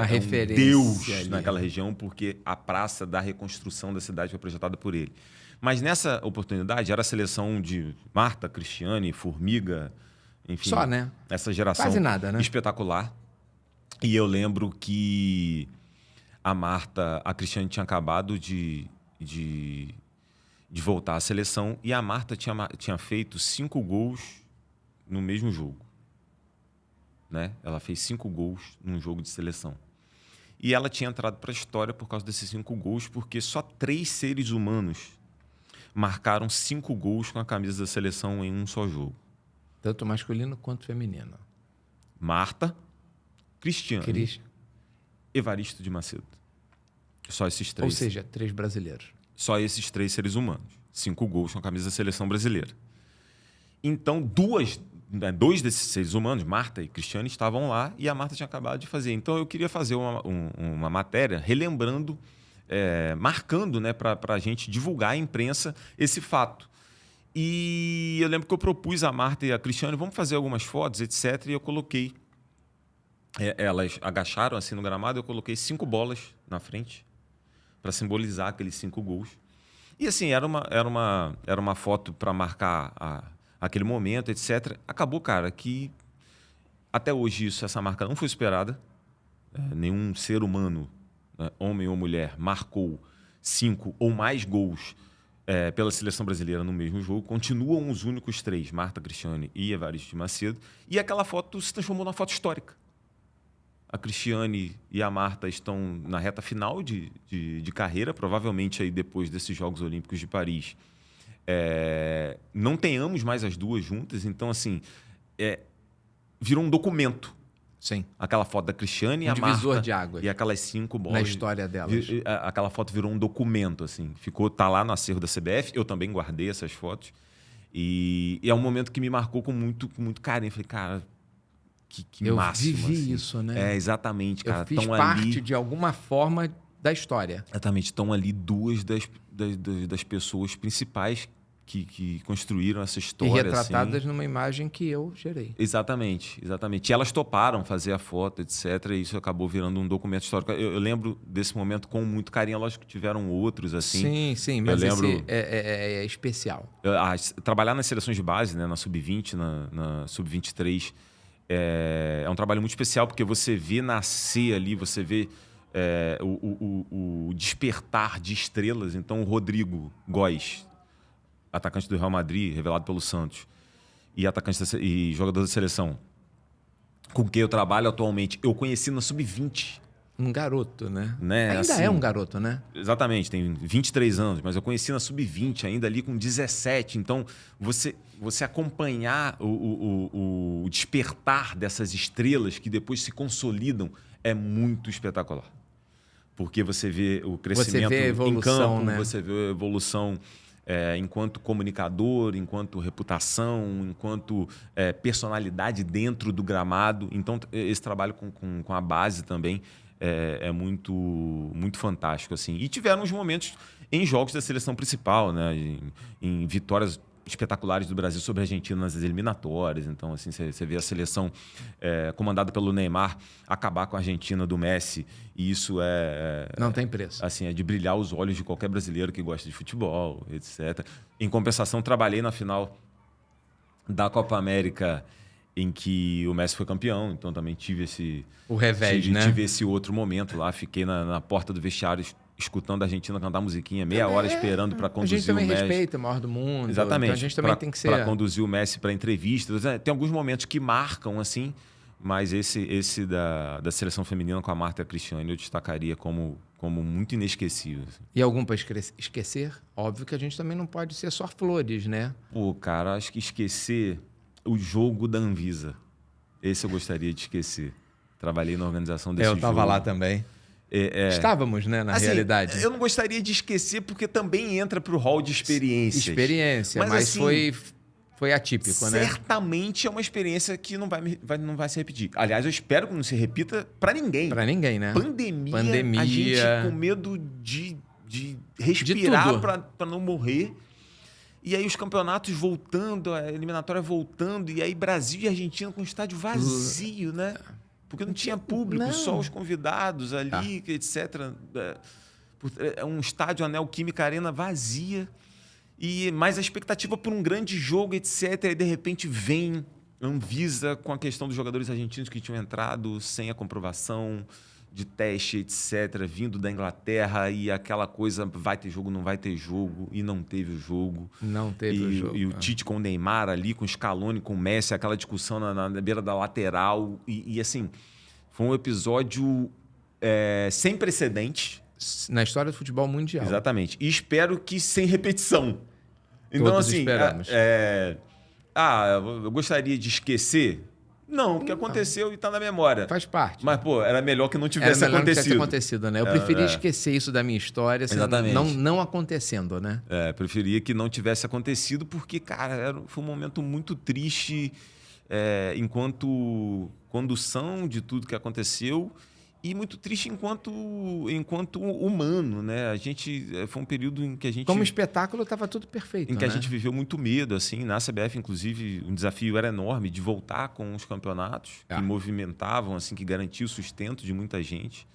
referência um Deus ali, naquela região, porque a praça da reconstrução da cidade foi projetada por ele. Mas nessa oportunidade, era a seleção de Marta, Cristiane, Formiga, enfim. Só, né? Essa geração quase nada, né? espetacular. E eu lembro que a Cristiane tinha acabado de voltar à seleção e a Marta tinha feito 5 gols no mesmo jogo. Né? Ela fez 5 gols num jogo de seleção. E ela tinha entrado para a história por causa desses 5 gols, porque só 3 seres humanos marcaram 5 gols com a camisa da seleção em um só jogo. Tanto masculino quanto feminino. Marta, Cristiane, Evaristo de Macedo. Só esses 3. Ou seja, 3 brasileiros. Só esses 3 seres humanos. 5 gols com a camisa da seleção brasileira. Então, 2 desses seres humanos, Marta e Cristiane, estavam lá e a Marta tinha acabado de fazer. Então, eu queria fazer uma matéria relembrando, marcando, né, para a gente divulgar à imprensa esse fato. E eu lembro que eu propus a Marta e a Cristiane, vamos fazer algumas fotos, etc. E eu coloquei... elas agacharam assim no gramado, eu coloquei 5 bolas na frente para simbolizar aqueles 5 gols. E assim, era uma foto para marcar aquele momento, etc. Acabou, cara, que até hoje essa marca não foi superada. Nenhum ser humano, né, homem ou mulher, marcou 5 ou mais gols pela seleção brasileira no mesmo jogo. Continuam os únicos 3, Marta, Cristiane e Evaristo de Macedo. E aquela foto se transformou numa foto histórica. A Cristiane e a Marta estão na reta final de carreira, provavelmente aí depois desses Jogos Olímpicos de Paris. Não tenhamos mais as duas juntas, então assim, virou um documento. Sim. Aquela foto da Cristiane e a divisor Marta de águas. E aquelas 5 bolas. Na história delas. Aquela foto virou um documento, assim. Tá lá no acervo da CBF, eu também guardei essas fotos. E é um momento que me marcou com muito carinho. Falei, cara... Que eu máximo, vivi assim. isso, né? Exatamente, cara. Eu fiz parte de alguma forma da história. Exatamente. Estão ali 2 das pessoas principais que construíram essa história. E retratadas assim. numa imagem que eu gerei. Exatamente. E elas toparam fazer a foto, etc. E isso acabou virando um documento histórico. Eu lembro desse momento com muito carinho. Lógico que tiveram outros, assim. Sim. Mas eu lembro, esse é especial. Trabalhar nas seleções de base, né, na Sub-20, na Sub-23... É um trabalho muito especial porque você vê nascer ali, você vê o despertar de estrelas. Então, o Rodrigo Góes, atacante do Real Madrid, revelado pelo Santos, e jogador da seleção, com quem eu trabalho atualmente, eu conheci na Sub-20. Um garoto, né? Ainda assim, é um garoto, né? Exatamente, tem 23 anos, mas eu conheci na Sub-20, ainda ali com 17. Então, você acompanhar o despertar dessas estrelas que depois se consolidam é muito espetacular. Porque você vê o crescimento você vê a evolução, em campo, né? você vê a evolução enquanto comunicador, enquanto reputação, enquanto personalidade dentro do gramado. Então, esse trabalho com a base também é muito, muito fantástico, assim. E tiveram uns momentos em jogos da seleção principal, né? Em vitórias espetaculares do Brasil sobre a Argentina nas eliminatórias. Então, assim, você vê a seleção comandada pelo Neymar acabar com a Argentina do Messi, e isso não tem preço. Assim, é de brilhar os olhos de qualquer brasileiro que gosta de futebol, etc. Em compensação, trabalhei na final da Copa América em que o Messi foi campeão, então também tive esse... O revés, né? Tive esse outro momento lá, fiquei na porta do vestiário escutando a Argentina cantar musiquinha, meia hora esperando para conduzir o Messi. A gente também respeita o maior do mundo. Exatamente. Então a gente também tem que ser... Para conduzir o Messi para entrevistas. Tem alguns momentos que marcam, assim, mas esse da seleção feminina com a Marta e a Cristiane eu destacaria como muito inesquecível. Assim. E algum para esquecer? Óbvio que a gente também não pode ser só flores, né? Pô, cara, acho que esquecer o jogo da Anvisa. Esse eu gostaria de esquecer. Trabalhei na organização desse jogo. Eu estava lá também. Estávamos, né, na realidade. Eu não gostaria de esquecer porque também entra para o hall de experiências. Experiência, mas assim, foi atípico, né? Certamente é uma experiência que não vai se repetir. Aliás, eu espero que não se repita para ninguém. Para ninguém, né? Pandemia, a gente com medo de respirar para não morrer. E aí os campeonatos voltando, a eliminatória voltando, e aí Brasil e Argentina com o estádio vazio, né? Porque não tinha público, só os convidados ali, etc. É um estádio, a Neoquímica Arena vazia. Mas a expectativa por um grande jogo, etc. E de repente vem Anvisa com a questão dos jogadores argentinos que tinham entrado sem a comprovação de teste, etc., vindo da Inglaterra, e aquela coisa, vai ter jogo, não vai ter jogo, e não teve o jogo. Não teve o jogo. E o Tite com o Neymar ali, com o Scaloni, com o Messi, aquela discussão na beira da lateral. E assim, foi um episódio sem precedentes. Na história do futebol mundial. Exatamente. E espero que sem repetição. Então, todos assim, esperamos. Eu gostaria de esquecer... Não, porque aconteceu e está na memória. Faz parte. Mas, pô, era melhor que não tivesse acontecido. Né? Eu preferia esquecer isso da minha história, assim, não acontecendo, né? Preferia que não tivesse acontecido, porque, cara, foi um momento muito triste enquanto condução de tudo que aconteceu e muito triste enquanto humano, né? Foi um período em que a gente... Como espetáculo, estava tudo perfeito, em que a gente viveu muito medo, assim. Na CBF, inclusive, um desafio era enorme de voltar com os campeonatos que movimentavam, assim, que garantiam o sustento de muita gente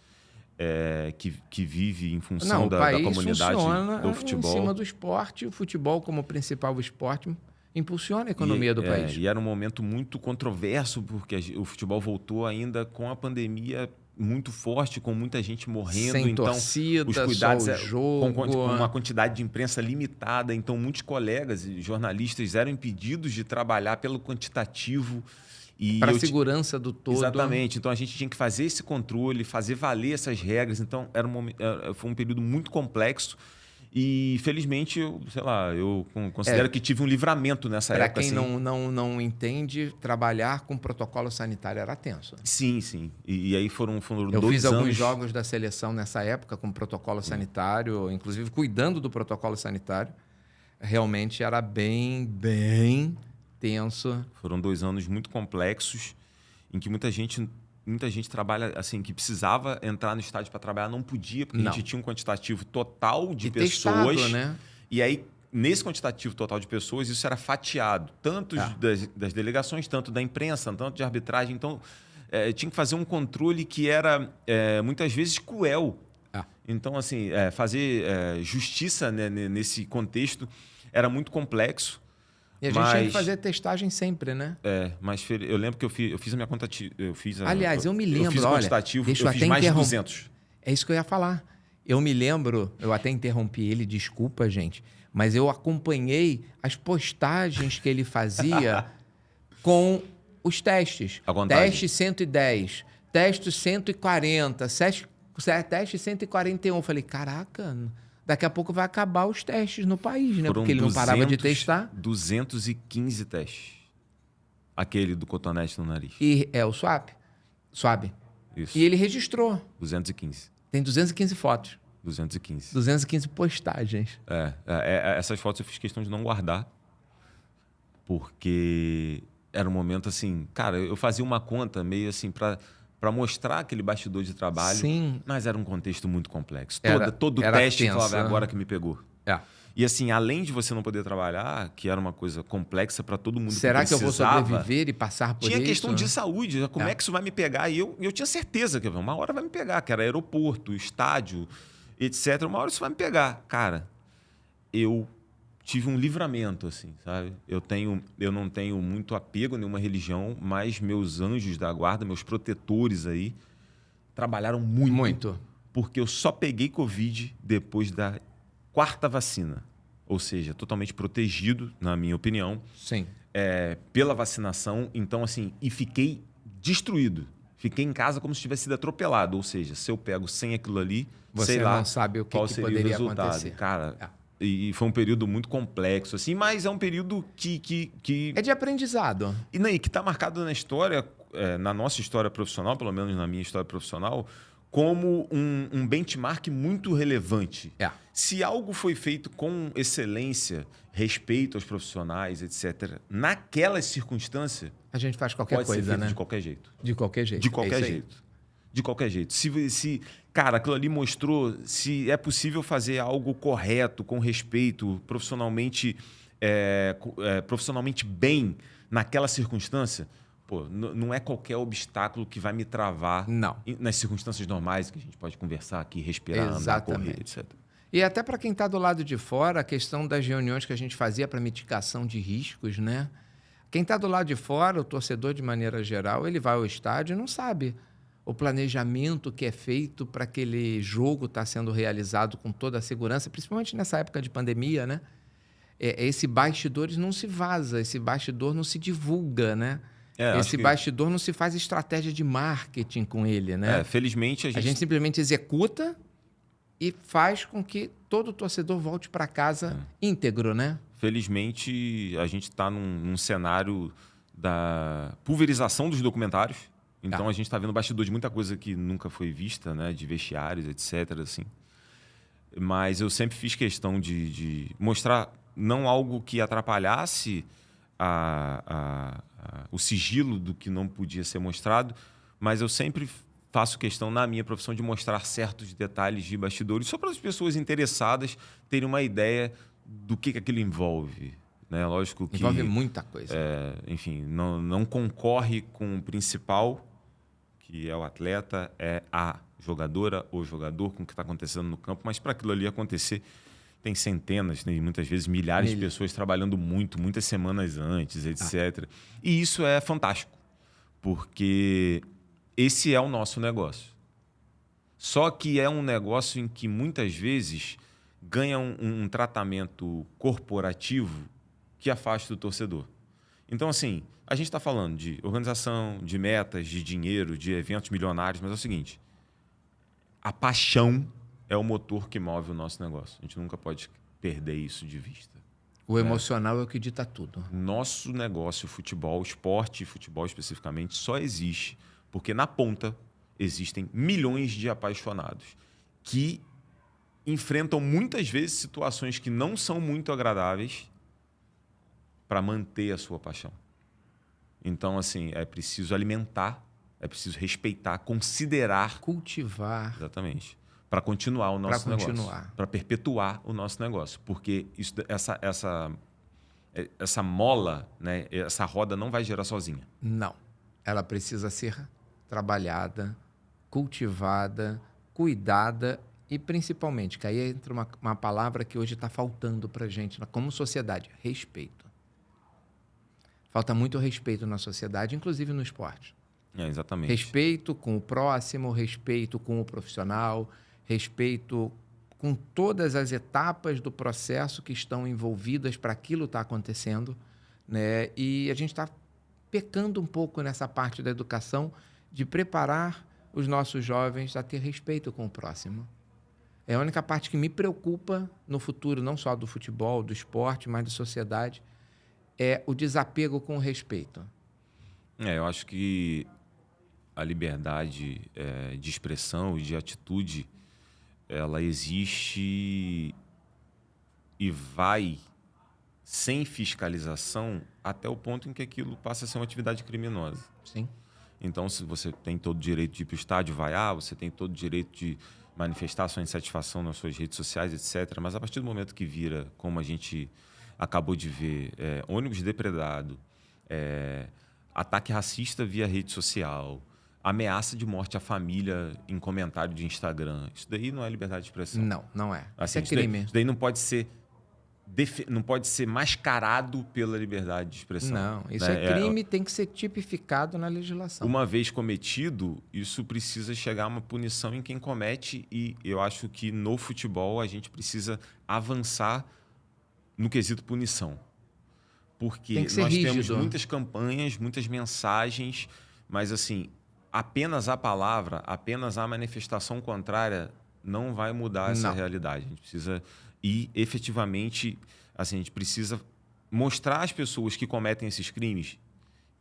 que vive em função da comunidade do futebol. Em cima do esporte, o futebol como principal esporte impulsiona a economia do país. E era um momento muito controverso, porque o futebol voltou ainda com a pandemia muito forte, com muita gente morrendo. Sem então, torcida, os cuidados só o jogo. Com uma quantidade de imprensa limitada. Então, muitos colegas e jornalistas eram impedidos de trabalhar pelo quantitativo. Para a segurança do todo. Exatamente. Então, a gente tinha que fazer esse controle, fazer valer essas regras. Então, foi um período muito complexo. E, felizmente, eu considero que tive um livramento nessa época. Para quem assim. não entende, trabalhar com protocolo sanitário era tenso. Sim, sim. E aí foram 2 anos... Eu fiz alguns jogos da seleção nessa época com protocolo sanitário, inclusive cuidando do protocolo sanitário. Realmente era bem tenso. Foram 2 anos muito complexos, em que muita gente trabalha assim, que precisava entrar no estádio para trabalhar, não podia, porque a gente tinha um quantitativo total de pessoas. Testado, né? E aí, nesse quantitativo total de pessoas, isso era fatiado, tanto das delegações, tanto da imprensa, tanto de arbitragem. Então, tinha que fazer um controle que era, muitas vezes, cruel. Então, assim, fazer justiça, né, nesse contexto era muito complexo. E a gente tinha que fazer testagem sempre, né? Mas eu lembro que eu fiz a minha conta... Aliás, eu me lembro, eu fiz o quantitativo, eu fiz mais de 200. É isso que eu ia falar. Eu me lembro, eu até interrompi ele, desculpa, gente, mas eu acompanhei as postagens que ele fazia com os testes. Teste 110, teste 140, teste 141. Eu falei, caraca... Daqui a pouco vai acabar os testes no país, né? Porque ele não parava de testar. 215 testes. Aquele do cotonete no nariz. E o swab. Isso. E ele registrou. 215. Tem 215 fotos. 215. 215 postagens. Essas fotos eu fiz questão de não guardar. Porque era um momento assim... Cara, eu fazia uma conta meio assim para para mostrar aquele bastidor de trabalho. Sim. Mas era um contexto muito complexo. Todo era teste tenso, falava, é agora que me pegou. É. E assim, além de você não poder trabalhar, que era uma coisa complexa para todo mundo Será que eu vou precisava, sobreviver e passar por tinha isso? questão de saúde, como é que isso vai me pegar? E eu tinha certeza que uma hora vai me pegar, que era aeroporto, estádio, etc. Uma hora isso vai me pegar. Cara, eu tive um livramento, assim, sabe? Eu não tenho muito apego a nenhuma religião, mas meus anjos da guarda, meus protetores aí, trabalharam muito. Porque eu só peguei Covid depois da 4ª vacina. Ou seja, totalmente protegido, na minha opinião. Sim. Pela vacinação. Então, assim, e fiquei destruído. Fiquei em casa como se tivesse sido atropelado. Ou seja, se eu pego sem aquilo ali, você sei lá não sabe o que, qual que seria poderia o resultado. acontecer. Cara, e foi um período muito complexo, assim, mas é um período que... É de aprendizado. E que está marcado na história, na nossa história profissional, pelo menos na minha história profissional, como um benchmark muito relevante. Se algo foi feito com excelência, respeito aos profissionais, etc., naquelas circunstâncias... A gente faz qualquer coisa, ser feito, né? De qualquer jeito. De qualquer jeito. De qualquer jeito. De qualquer jeito. Cara, aquilo ali mostrou se é possível fazer algo correto, com respeito, profissionalmente bem naquela circunstância. Pô, não é qualquer obstáculo que vai me travar nas circunstâncias normais que a gente pode conversar aqui, respirar, andar, correr, etc. E até para quem está do lado de fora, a questão das reuniões que a gente fazia para mitigação de riscos, né? Quem está do lado de fora, o torcedor de maneira geral, ele vai ao estádio e não sabe o planejamento que é feito para aquele jogo estar sendo realizado com toda a segurança, principalmente nessa época de pandemia, né? Esse bastidor não se vaza, esse bastidor não se divulga, né? Esse bastidor não se faz estratégia de marketing com ele, né? Felizmente a gente simplesmente executa e faz com que todo torcedor volte para casa íntegro, né? Felizmente, a gente está num cenário da pulverização dos documentários. Então, a gente está vendo bastidor de muita coisa que nunca foi vista, né? De vestiários, etc. Assim. Mas eu sempre fiz questão de mostrar não algo que atrapalhasse o sigilo do que não podia ser mostrado, mas eu sempre faço questão, na minha profissão, de mostrar certos detalhes de bastidores, só para as pessoas interessadas terem uma ideia do que aquilo envolve. Né? Lógico que... Envolve muita coisa. Enfim, não concorre com o principal, que é o atleta, é a jogadora ou jogador, com o que está acontecendo no campo, mas para aquilo ali acontecer, tem centenas, né, muitas vezes milhares de pessoas trabalhando muitas semanas antes, etc. E isso é fantástico, porque esse é o nosso negócio. Só que é um negócio em que muitas vezes ganha um tratamento corporativo que afasta o torcedor. Então, assim, a gente está falando de organização, de metas, de dinheiro, de eventos milionários, mas é o seguinte, a paixão é o motor que move o nosso negócio. A gente nunca pode perder isso de vista. O emocional é o que dita tudo. Nosso negócio, futebol, esporte e futebol especificamente, só existe porque na ponta existem milhões de apaixonados que enfrentam muitas vezes situações que não são muito agradáveis para manter a sua paixão. Então, assim, é preciso alimentar, é preciso respeitar, considerar... Cultivar. Exatamente. Para continuar o nosso negócio. Para perpetuar o nosso negócio. Porque essa mola, né, essa roda não vai girar sozinha. Não. Ela precisa ser trabalhada, cultivada, cuidada e, principalmente, que aí entra uma palavra que hoje está faltando para a gente, como sociedade, respeito. Falta muito respeito na sociedade, inclusive no esporte. Exatamente. Respeito com o próximo, respeito com o profissional, respeito com todas as etapas do processo que estão envolvidas para aquilo estar acontecendo, né? E a gente está pecando um pouco nessa parte da educação de preparar os nossos jovens a ter respeito com o próximo. É a única parte que me preocupa no futuro, não só do futebol, do esporte, mas da sociedade, é o desapego com o respeito. Eu acho que a liberdade de expressão e de atitude, ela existe e vai sem fiscalização até o ponto em que aquilo passa a ser uma atividade criminosa. Sim. Então, se você tem todo o direito de ir para o estádio vaiar, você tem todo o direito de manifestar sua insatisfação nas suas redes sociais, etc. Mas a partir do momento que vira, como a gente acabou de ver, ônibus depredado, ataque racista via rede social, ameaça de morte à família em comentário de Instagram, isso daí não é liberdade de expressão. Não é. Assim, Isso é crime. Isso daí não pode ser mascarado pela liberdade de expressão. Não, isso né? é crime, tem que ser tipificado na legislação. Uma vez cometido, isso precisa chegar a uma punição em quem comete, e eu acho que no futebol a gente precisa avançar no quesito punição. Porque Tem que ser nós rígido. temos muitas campanhas, muitas mensagens, mas assim, apenas a palavra, apenas a manifestação contrária não vai mudar essa realidade. A gente precisa ir efetivamente, assim, a gente precisa mostrar às pessoas que cometem esses crimes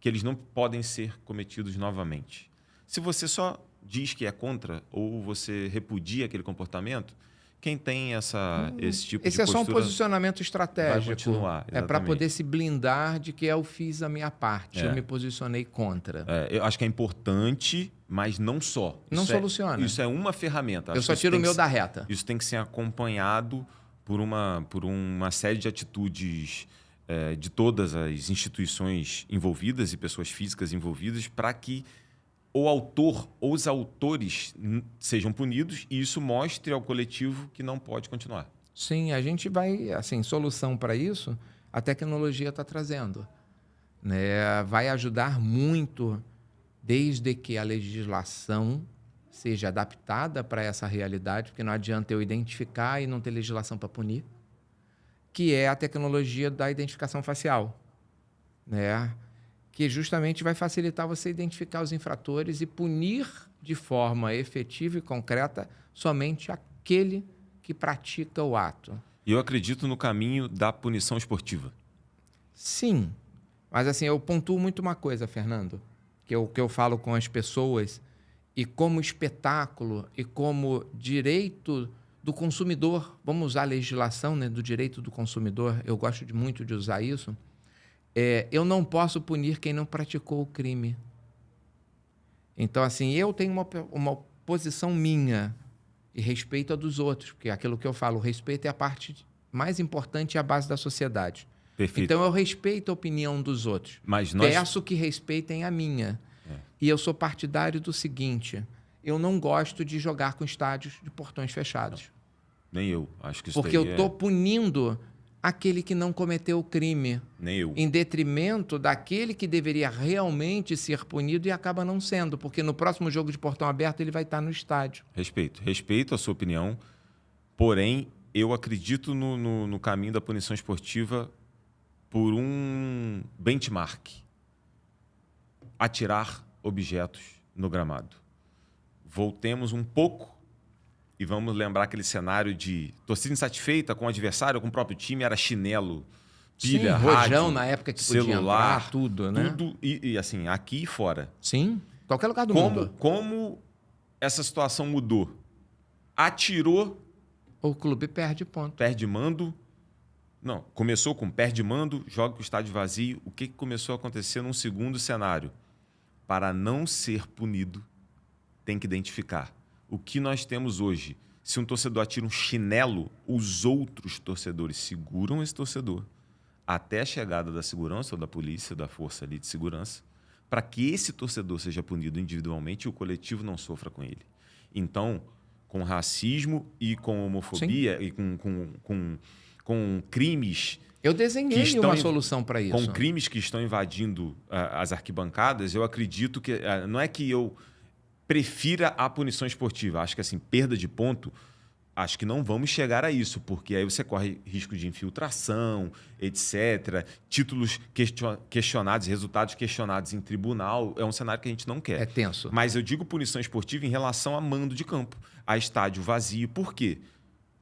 que eles não podem ser cometidos novamente. Se você só diz que é contra ou você repudia aquele comportamento, quem tem esse tipo de Esse é só um postura posicionamento estratégico. vai continuar, é para exatamente. poder se blindar de que eu fiz a minha parte, eu me posicionei contra. Eu acho que é importante, mas não só. Não soluciona. Isso é uma ferramenta. Eu só tiro o meu da reta. Isso tem que ser acompanhado por uma série de atitudes de todas as instituições envolvidas e pessoas físicas envolvidas para que o autor ou os autores sejam punidos e isso mostre ao coletivo que não pode continuar. Sim, a gente vai, assim, solução para isso, a tecnologia está trazendo. Né? Vai ajudar muito, desde que a legislação seja adaptada para essa realidade, porque não adianta eu identificar e não ter legislação para punir, que é a tecnologia da identificação facial, né? Que justamente vai facilitar você identificar os infratores e punir de forma efetiva e concreta somente aquele que pratica o ato. E eu acredito no caminho da punição esportiva. Sim, mas assim, eu pontuo muito uma coisa, Fernando, que eu falo com as pessoas, e como espetáculo e como direito do consumidor, vamos usar a legislação, né, do direito do consumidor, eu gosto muito de usar isso, eu não posso punir quem não praticou o crime. Então, assim, eu tenho uma posição minha e respeito a dos outros, porque é aquilo que eu falo, o respeito é a parte mais importante e a base da sociedade. Perfeito. Então, eu respeito a opinião dos outros. Mas peço que respeitem a minha. E eu sou partidário do seguinte, eu não gosto de jogar com estádios de portões fechados. Não. Nem eu. Acho que isso porque eu estou punindo aquele que não cometeu o crime. Nem eu. Em detrimento daquele que deveria realmente ser punido e acaba não sendo, porque no próximo jogo de portão aberto ele vai estar no estádio. Respeito a sua opinião, porém, eu acredito no caminho da punição esportiva por um benchmark. Atirar objetos no gramado. Voltemos um pouco e vamos lembrar aquele cenário de torcida insatisfeita com o adversário, com o próprio time, era chinelo, pilha, Sim, rádio, rojão na época que celular, podia entrar, tudo, né? Tudo, e assim, aqui e fora. Sim, qualquer lugar do mundo. Como essa situação mudou? Atirou, o clube perde ponto. Perde mando. Não, começou com perde mando, joga com o estádio vazio. O que começou a acontecer num segundo cenário? Para não ser punido, tem que identificar. O que nós temos hoje? Se um torcedor atira um chinelo, os outros torcedores seguram esse torcedor até a chegada da segurança ou da polícia, da força ali de segurança, para que esse torcedor seja punido individualmente e o coletivo não sofra com ele. Então, com racismo e com homofobia e com crimes... Eu desenhei uma solução para isso. Com crimes que estão invadindo as arquibancadas, eu acredito que... não é que eu prefira a punição esportiva. Acho que, assim, perda de ponto, acho que não vamos chegar a isso, porque aí você corre risco de infiltração, etc. Títulos questionados, resultados questionados em tribunal. É um cenário que a gente não quer. É tenso. Mas eu digo punição esportiva em relação a mando de campo, a estádio vazio. Por quê?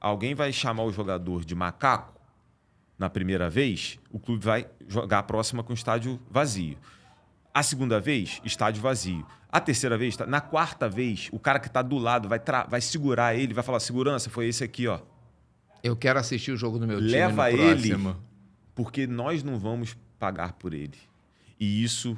Alguém vai chamar o jogador de macaco na primeira vez, o clube vai jogar a próxima com o estádio vazio. A segunda vez, estádio vazio. A terceira vez, na quarta vez, o cara que está do lado vai segurar ele, vai falar, segurança, foi esse aqui, ó. Eu quero assistir o jogo do meu time Leva no ele, próximo. porque nós não vamos pagar por ele. E isso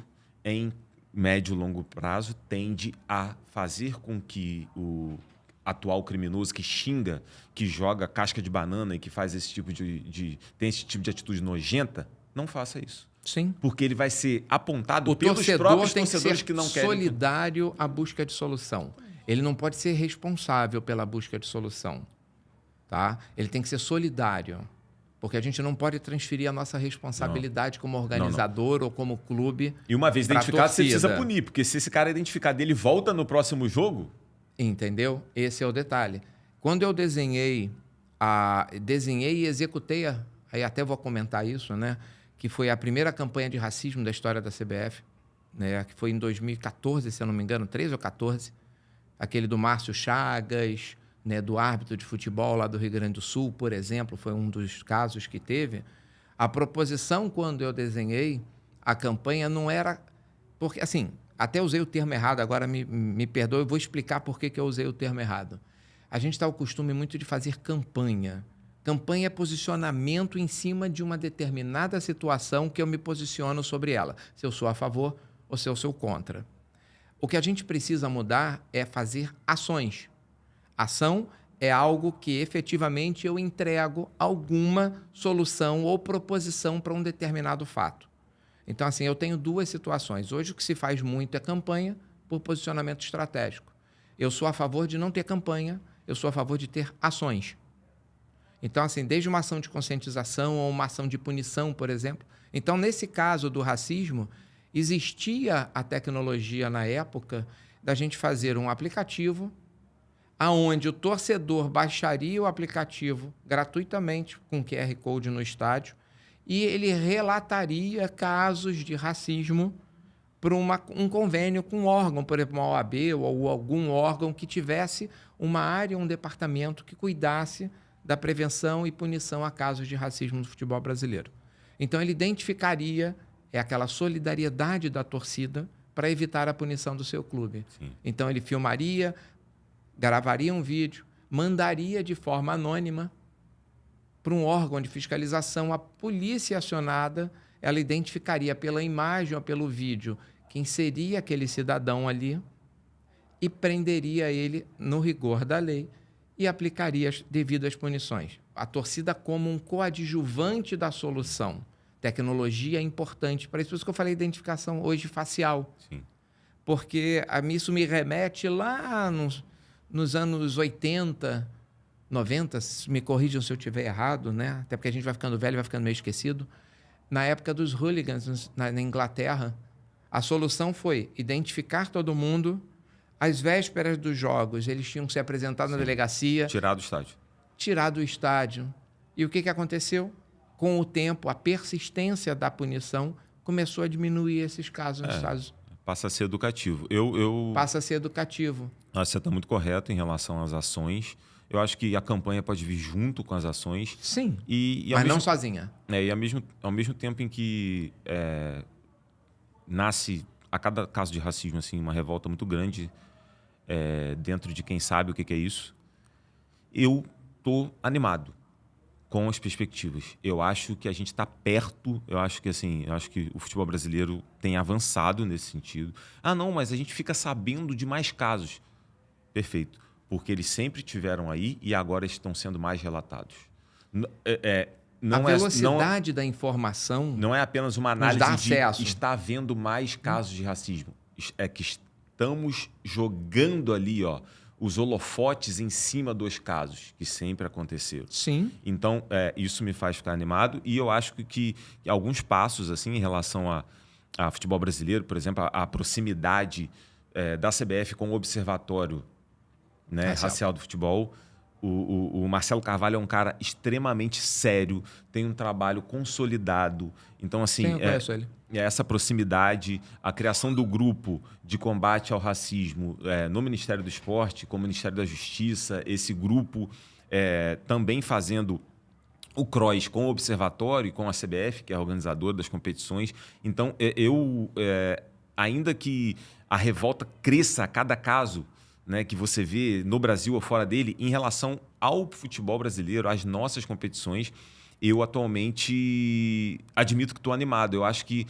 médio e longo prazo, tende a fazer com que o atual criminoso que xinga, que joga casca de banana e que faz esse tipo tem esse tipo de atitude nojenta, não faça isso. Sim. Porque ele vai ser apontado O pelos torcedor próprios tem torcedores que que não ser querem. solidário à busca de solução. Ele não pode ser responsável pela busca de solução. Tá? Ele tem que ser solidário. Porque a gente não pode transferir a nossa responsabilidade como organizador ou como clube. E uma vez identificado, você precisa torcida. punir. Porque se esse cara é identificado e ele volta no próximo jogo... Entendeu? Esse é o detalhe. Quando eu desenhei e executei, aí até vou comentar isso, né? Que foi a primeira campanha de racismo da história da CBF, né? Que foi em 2014, se eu não me engano, 13 ou 14. Aquele do Márcio Chagas, né? Do árbitro de futebol lá do Rio Grande do Sul, por exemplo, foi um dos casos que teve. A proposição, quando eu desenhei a campanha, não era... Porque, assim, até usei o termo errado, agora me perdoe, eu vou explicar por que eu usei o termo errado. A gente está o costume muito de fazer campanha. Campanha é posicionamento em cima de uma determinada situação que eu me posiciono sobre ela, se eu sou a favor ou se eu sou contra. O que a gente precisa mudar é fazer ações. Ação é algo que efetivamente eu entrego alguma solução ou proposição para um determinado fato. Então, assim, eu tenho duas situações. Hoje o que se faz muito é campanha por posicionamento estratégico. Eu sou a favor de não ter campanha, eu sou a favor de ter ações. Então, assim, desde uma ação de conscientização ou uma ação de punição, por exemplo. Então, nesse caso do racismo, existia a tecnologia na época da gente fazer um aplicativo aonde o torcedor baixaria o aplicativo gratuitamente com QR Code no estádio e ele relataria casos de racismo para um convênio com um órgão, por exemplo, uma OAB ou algum órgão que tivesse uma área, um departamento que cuidasse da prevenção e punição a casos de racismo no futebol brasileiro. Então, ele identificaria aquela solidariedade da torcida para evitar a punição do seu clube. Sim. Então, ele filmaria, gravaria um vídeo, mandaria de forma anônima para um órgão de fiscalização, a polícia acionada, ela identificaria pela imagem ou pelo vídeo quem seria aquele cidadão ali e prenderia ele no rigor da lei e aplicaria as devidas punições. A torcida como um coadjuvante da solução. Tecnologia é importante para isso. Por isso que eu falei identificação hoje facial. Sim. Porque isso me remete lá nos anos 80, 90, me corrijam se eu estiver errado, né? Até porque a gente vai ficando velho e vai ficando meio esquecido. Na época dos hooligans na Inglaterra, a solução foi identificar todo mundo. Às vésperas dos jogos, eles tinham que se apresentar na delegacia. Tirar do estádio. Tirar do estádio. E o que aconteceu? Com o tempo, a persistência da punição começou a diminuir esses casos nos Estados Unidos. Passa a ser educativo. Passa a ser educativo. Você está muito correto em relação às ações. Eu acho que a campanha pode vir junto com as ações. Sim, mas não sozinha. E ao mesmo tempo em que nasce, a cada caso de racismo, assim, uma revolta muito grande dentro de quem sabe o que é isso, eu estou animado com as perspectivas. Eu acho que a gente está perto, eu acho que o futebol brasileiro tem avançado nesse sentido. Não, mas a gente fica sabendo de mais casos. Perfeito. Porque eles sempre tiveram aí e agora estão sendo mais relatados. A velocidade da informação não é apenas uma análise dá acesso. De está havendo mais casos de racismo. É que estamos jogando ali, os holofotes em cima dos casos que sempre aconteceram. Sim. Então, isso me faz ficar animado e eu acho que alguns passos assim em relação a futebol brasileiro, por exemplo, a proximidade da CBF com o observatório, né, racial do futebol. O Marcelo Carvalho é um cara extremamente sério, tem um trabalho consolidado. Então, assim, eu conheço ele. Essa proximidade, a criação do grupo de combate ao racismo no Ministério do Esporte, com o Ministério da Justiça, esse grupo também fazendo o CROIS com o Observatório e com a CBF, que é a organizadora das competições. Então, ainda que a revolta cresça a cada caso, né, que você vê no Brasil ou fora dele, em relação ao futebol brasileiro, às nossas competições, eu atualmente admito que estou animado. Eu acho que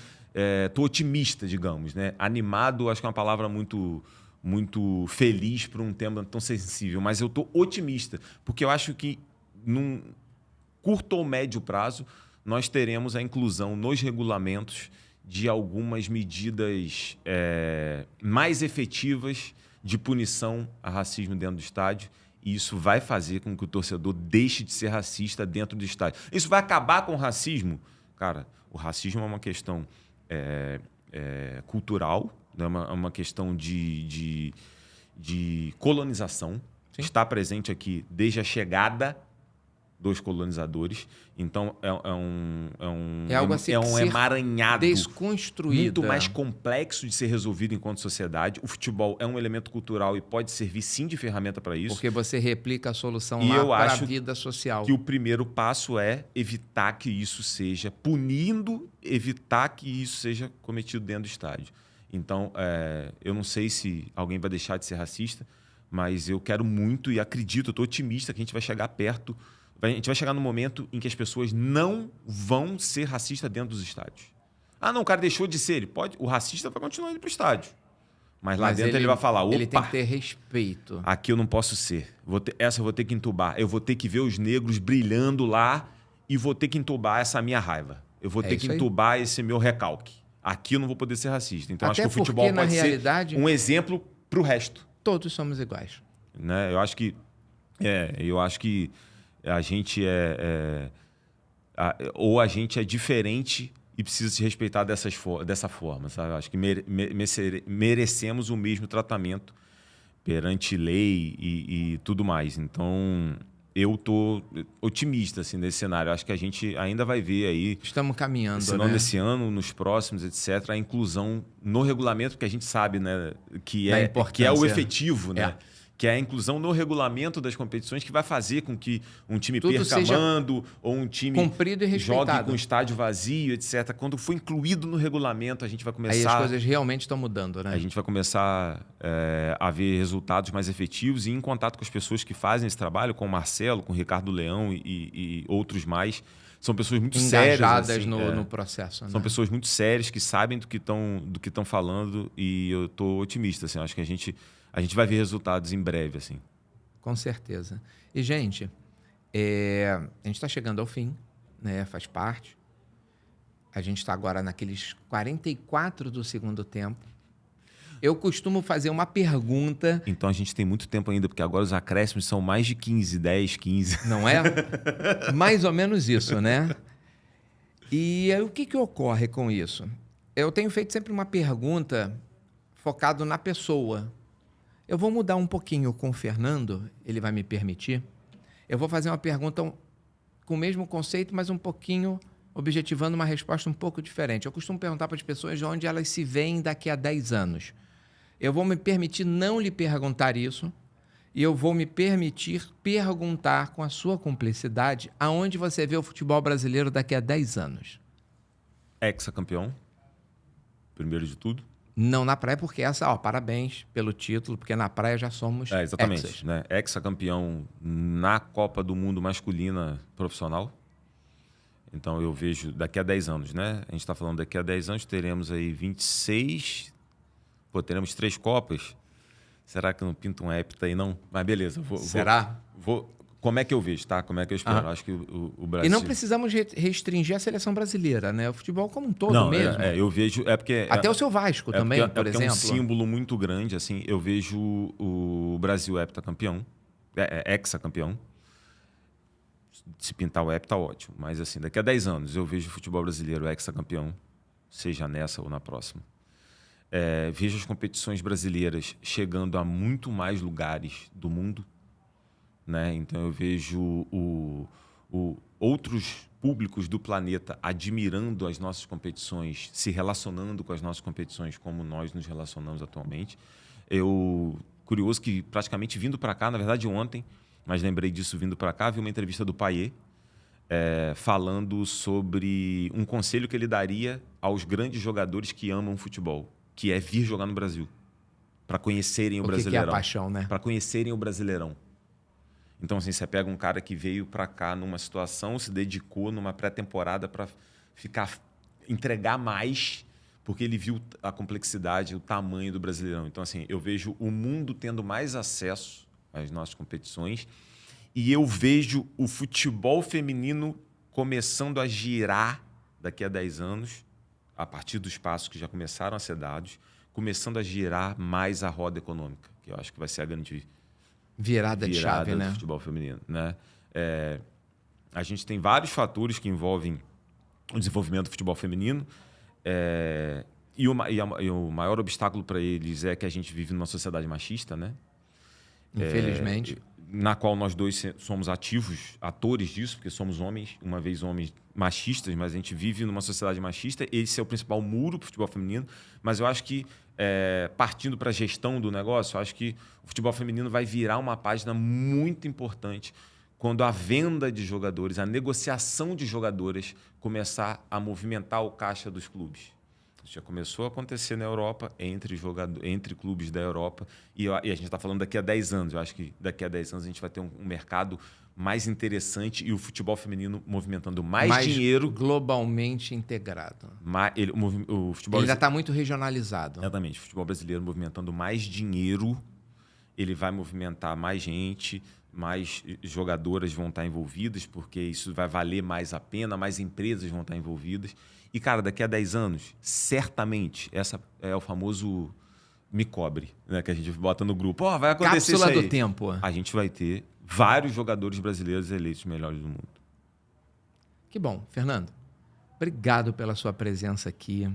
estou otimista, digamos, né? Animado, acho que é uma palavra muito feliz para um tema tão sensível, mas eu estou otimista, porque eu acho que num curto ou médio prazo nós teremos a inclusão nos regulamentos de algumas medidas mais efetivas de punição a racismo dentro do estádio. E isso vai fazer com que o torcedor deixe de ser racista dentro do estádio. Isso vai acabar com o racismo? Cara, o racismo é uma questão cultural, né? Uma questão de colonização. Sim. Está presente aqui desde a chegada dos colonizadores. Então, é algo assim um emaranhado desconstruído, muito mais complexo de ser resolvido enquanto sociedade. O futebol é um elemento cultural e pode servir, sim, de ferramenta para isso. Porque você replica a solução lá para a vida social. Que o primeiro passo é evitar que isso seja evitar que isso seja cometido dentro do estádio. Então, eu não sei se alguém vai deixar de ser racista, mas eu quero muito e acredito, eu estou otimista que a gente vai chegar perto. A gente vai chegar no momento em que as pessoas não vão ser racistas dentro dos estádios. Ah, não, o cara deixou de ser. O racista vai continuar indo para o estádio. Mas lá dentro ele vai falar, opa, ele tem que ter respeito. Aqui eu não posso ser. Essa eu vou ter que entubar. Eu vou ter que ver os negros brilhando lá e vou ter que entubar essa minha raiva. Eu vou ter que entubar esse meu recalque. Aqui eu não vou poder ser racista. Então acho que o futebol pode ser um exemplo para o resto. Todos somos iguais. Né? Eu acho que a gente ou a gente é diferente e precisa se respeitar dessa forma, sabe? Acho que merecemos o mesmo tratamento perante lei e tudo mais. Então, eu estou otimista assim, nesse cenário. Acho que a gente ainda vai ver aí... Estamos caminhando, se não nesse ano, nos próximos, etc., a inclusão no regulamento, porque a gente sabe, né, que é o efetivo, né? Que é a inclusão no regulamento das competições que vai fazer com que um time perca mando ou um time jogue com o estádio vazio, etc. Quando for incluído no regulamento, a gente vai começar... Aí as coisas realmente estão mudando, né? A gente vai começar a ver resultados mais efetivos e em contato com as pessoas que fazem esse trabalho, com o Marcelo, com o Ricardo Leão e outros mais. São pessoas muito sérias. Engajadas no processo. São pessoas muito sérias que sabem do que estão falando e eu estou otimista. Assim, acho que a gente vai ver resultados em breve, assim. Com certeza. E, gente, a gente está chegando ao fim, né? Faz parte. A gente está agora naqueles 44 do segundo tempo. Eu costumo fazer uma pergunta... Então, a gente tem muito tempo ainda, porque agora os acréscimos são mais de 15, 10, 15. Não é? Mais ou menos isso, né? E o que ocorre com isso? Eu tenho feito sempre uma pergunta focado na pessoa. Eu vou mudar um pouquinho com o Fernando, ele vai me permitir. Eu vou fazer uma pergunta com o mesmo conceito, mas um pouquinho objetivando uma resposta um pouco diferente. Eu costumo perguntar para as pessoas de onde elas se veem daqui a 10 anos. Eu vou me permitir não lhe perguntar isso e eu vou me permitir perguntar com a sua cumplicidade aonde você vê o futebol brasileiro daqui a 10 anos. Hexacampeão, primeiro de tudo. Não na praia, porque parabéns pelo título, porque na praia já somos exatamente, né? Hexacampeão na Copa do Mundo masculina profissional. Então eu vejo daqui a 10 anos, né? A gente está falando daqui a 10 anos, teremos aí 26... teremos 3 Copas. Será que não pinta um hepta aí, não? Mas beleza. Será? Como é que eu vejo, tá? Como é que eu espero? Acho que o Brasil... E não precisamos restringir a seleção brasileira, né? O futebol como um todo mesmo. Eu vejo... porque até o seu Vasco também, por exemplo. É um símbolo muito grande, assim. Eu vejo o Brasil heptacampeão, hexacampeão. Se pintar o hepta, ótimo. Mas, assim, daqui a 10 anos eu vejo o futebol brasileiro hexacampeão, seja nessa ou na próxima. Vejo as competições brasileiras chegando a muito mais lugares do mundo, né? Então eu vejo outros públicos do planeta admirando as nossas competições, se relacionando com as nossas competições como nós nos relacionamos atualmente. Curioso que praticamente vindo para cá, na verdade ontem, mas lembrei disso vindo para cá, vi uma entrevista do Payet falando sobre um conselho que ele daria aos grandes jogadores que amam futebol, que é vir jogar no Brasil, para conhecerem o Brasileirão. Que é a paixão, né? Para conhecerem o Brasileirão. Então, assim, você pega um cara que veio para cá numa situação, se dedicou numa pré-temporada para entregar mais, porque ele viu a complexidade, o tamanho do Brasileirão. Então, assim, eu vejo o mundo tendo mais acesso às nossas competições e eu vejo o futebol feminino começando a girar daqui a 10 anos, a partir dos passos que já começaram a ser dados, começando a girar mais a roda econômica, que eu acho que vai ser a grande virada de chave, do né? futebol feminino, né? A gente tem vários fatores que envolvem o desenvolvimento do futebol feminino, e o maior obstáculo para eles é que a gente vive numa sociedade machista, né? Infelizmente. Na qual nós dois somos ativos, atores disso, porque somos homens, uma vez homens machistas, mas a gente vive numa sociedade machista. Esse é o principal muro para o futebol feminino. Mas eu acho que, partindo para a gestão do negócio, eu acho que o futebol feminino vai virar uma página muito importante quando a venda de jogadores, a negociação de jogadoras começar a movimentar o caixa dos clubes. Isso já começou a acontecer na Europa, entre clubes da Europa, e a gente está falando daqui a 10 anos. Eu acho que daqui a 10 anos a gente vai ter um mercado mais interessante e o futebol feminino movimentando mais dinheiro. Globalmente integrado. O futebol Ele ainda está muito regionalizado. Exatamente. O futebol brasileiro movimentando mais dinheiro, ele vai movimentar mais gente, mais jogadoras vão estar envolvidas, porque isso vai valer mais a pena, mais empresas vão estar envolvidas. E, cara, daqui a 10 anos, certamente, essa é o famoso me cobre, né? Que a gente bota no grupo. Vai acontecer Cápsula isso aí. do tempo. A gente vai ter vários jogadores brasileiros eleitos melhores do mundo. Que bom. Fernando, obrigado pela sua presença aqui.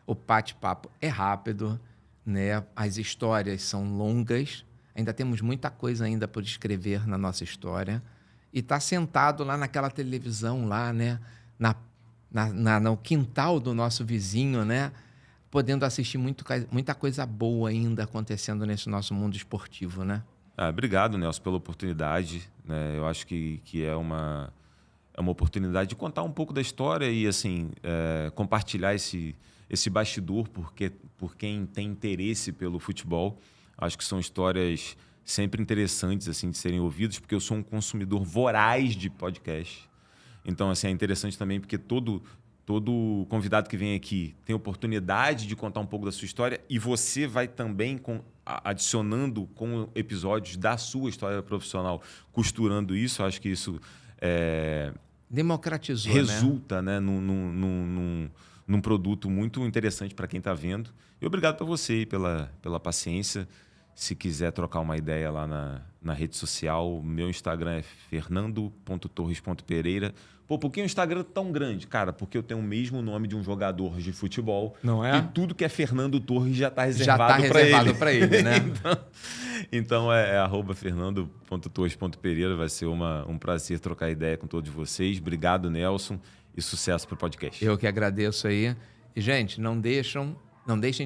O bate-papo é rápido, né? As histórias são longas. Ainda temos muita coisa ainda por escrever na nossa história. E tá sentado lá naquela televisão, lá, né? No quintal do nosso vizinho, né? Podendo assistir muita coisa boa ainda acontecendo nesse nosso mundo esportivo, né? Obrigado, Nelson, pela oportunidade, né? Eu acho que é uma oportunidade de contar um pouco da história e assim, compartilhar esse bastidor por quem tem interesse pelo futebol. Acho que são histórias sempre interessantes assim, de serem ouvidas, porque eu sou um consumidor voraz de podcast. Então, assim, é interessante também porque todo convidado que vem aqui tem oportunidade de contar um pouco da sua história e você vai também adicionando com episódios da sua história profissional, costurando isso. Acho que isso democratizou, resulta, né? Num produto muito interessante para quem está vendo. E obrigado para você pela paciência. Se quiser trocar uma ideia lá na rede social, meu Instagram é fernando.torres.pereira. Por que um Instagram tão grande? Cara, porque eu tenho o mesmo nome de um jogador de futebol. Não é? E tudo que é Fernando Torres já está reservado para ele, né? então é @fernando.torres.pereira. Vai ser um prazer trocar ideia com todos vocês. Obrigado, Nelson, e sucesso para o podcast. Eu que agradeço aí. E, gente, não deixem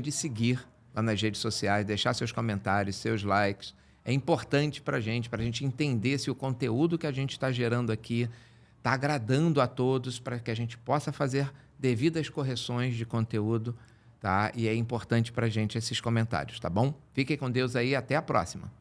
de seguir lá nas redes sociais, deixar seus comentários, seus likes. É importante para a gente entender se o conteúdo que a gente está gerando aqui está agradando a todos, para que a gente possa fazer devidas correções de conteúdo, tá? E é importante para a gente esses comentários, tá bom? Fiquem com Deus aí, até a próxima.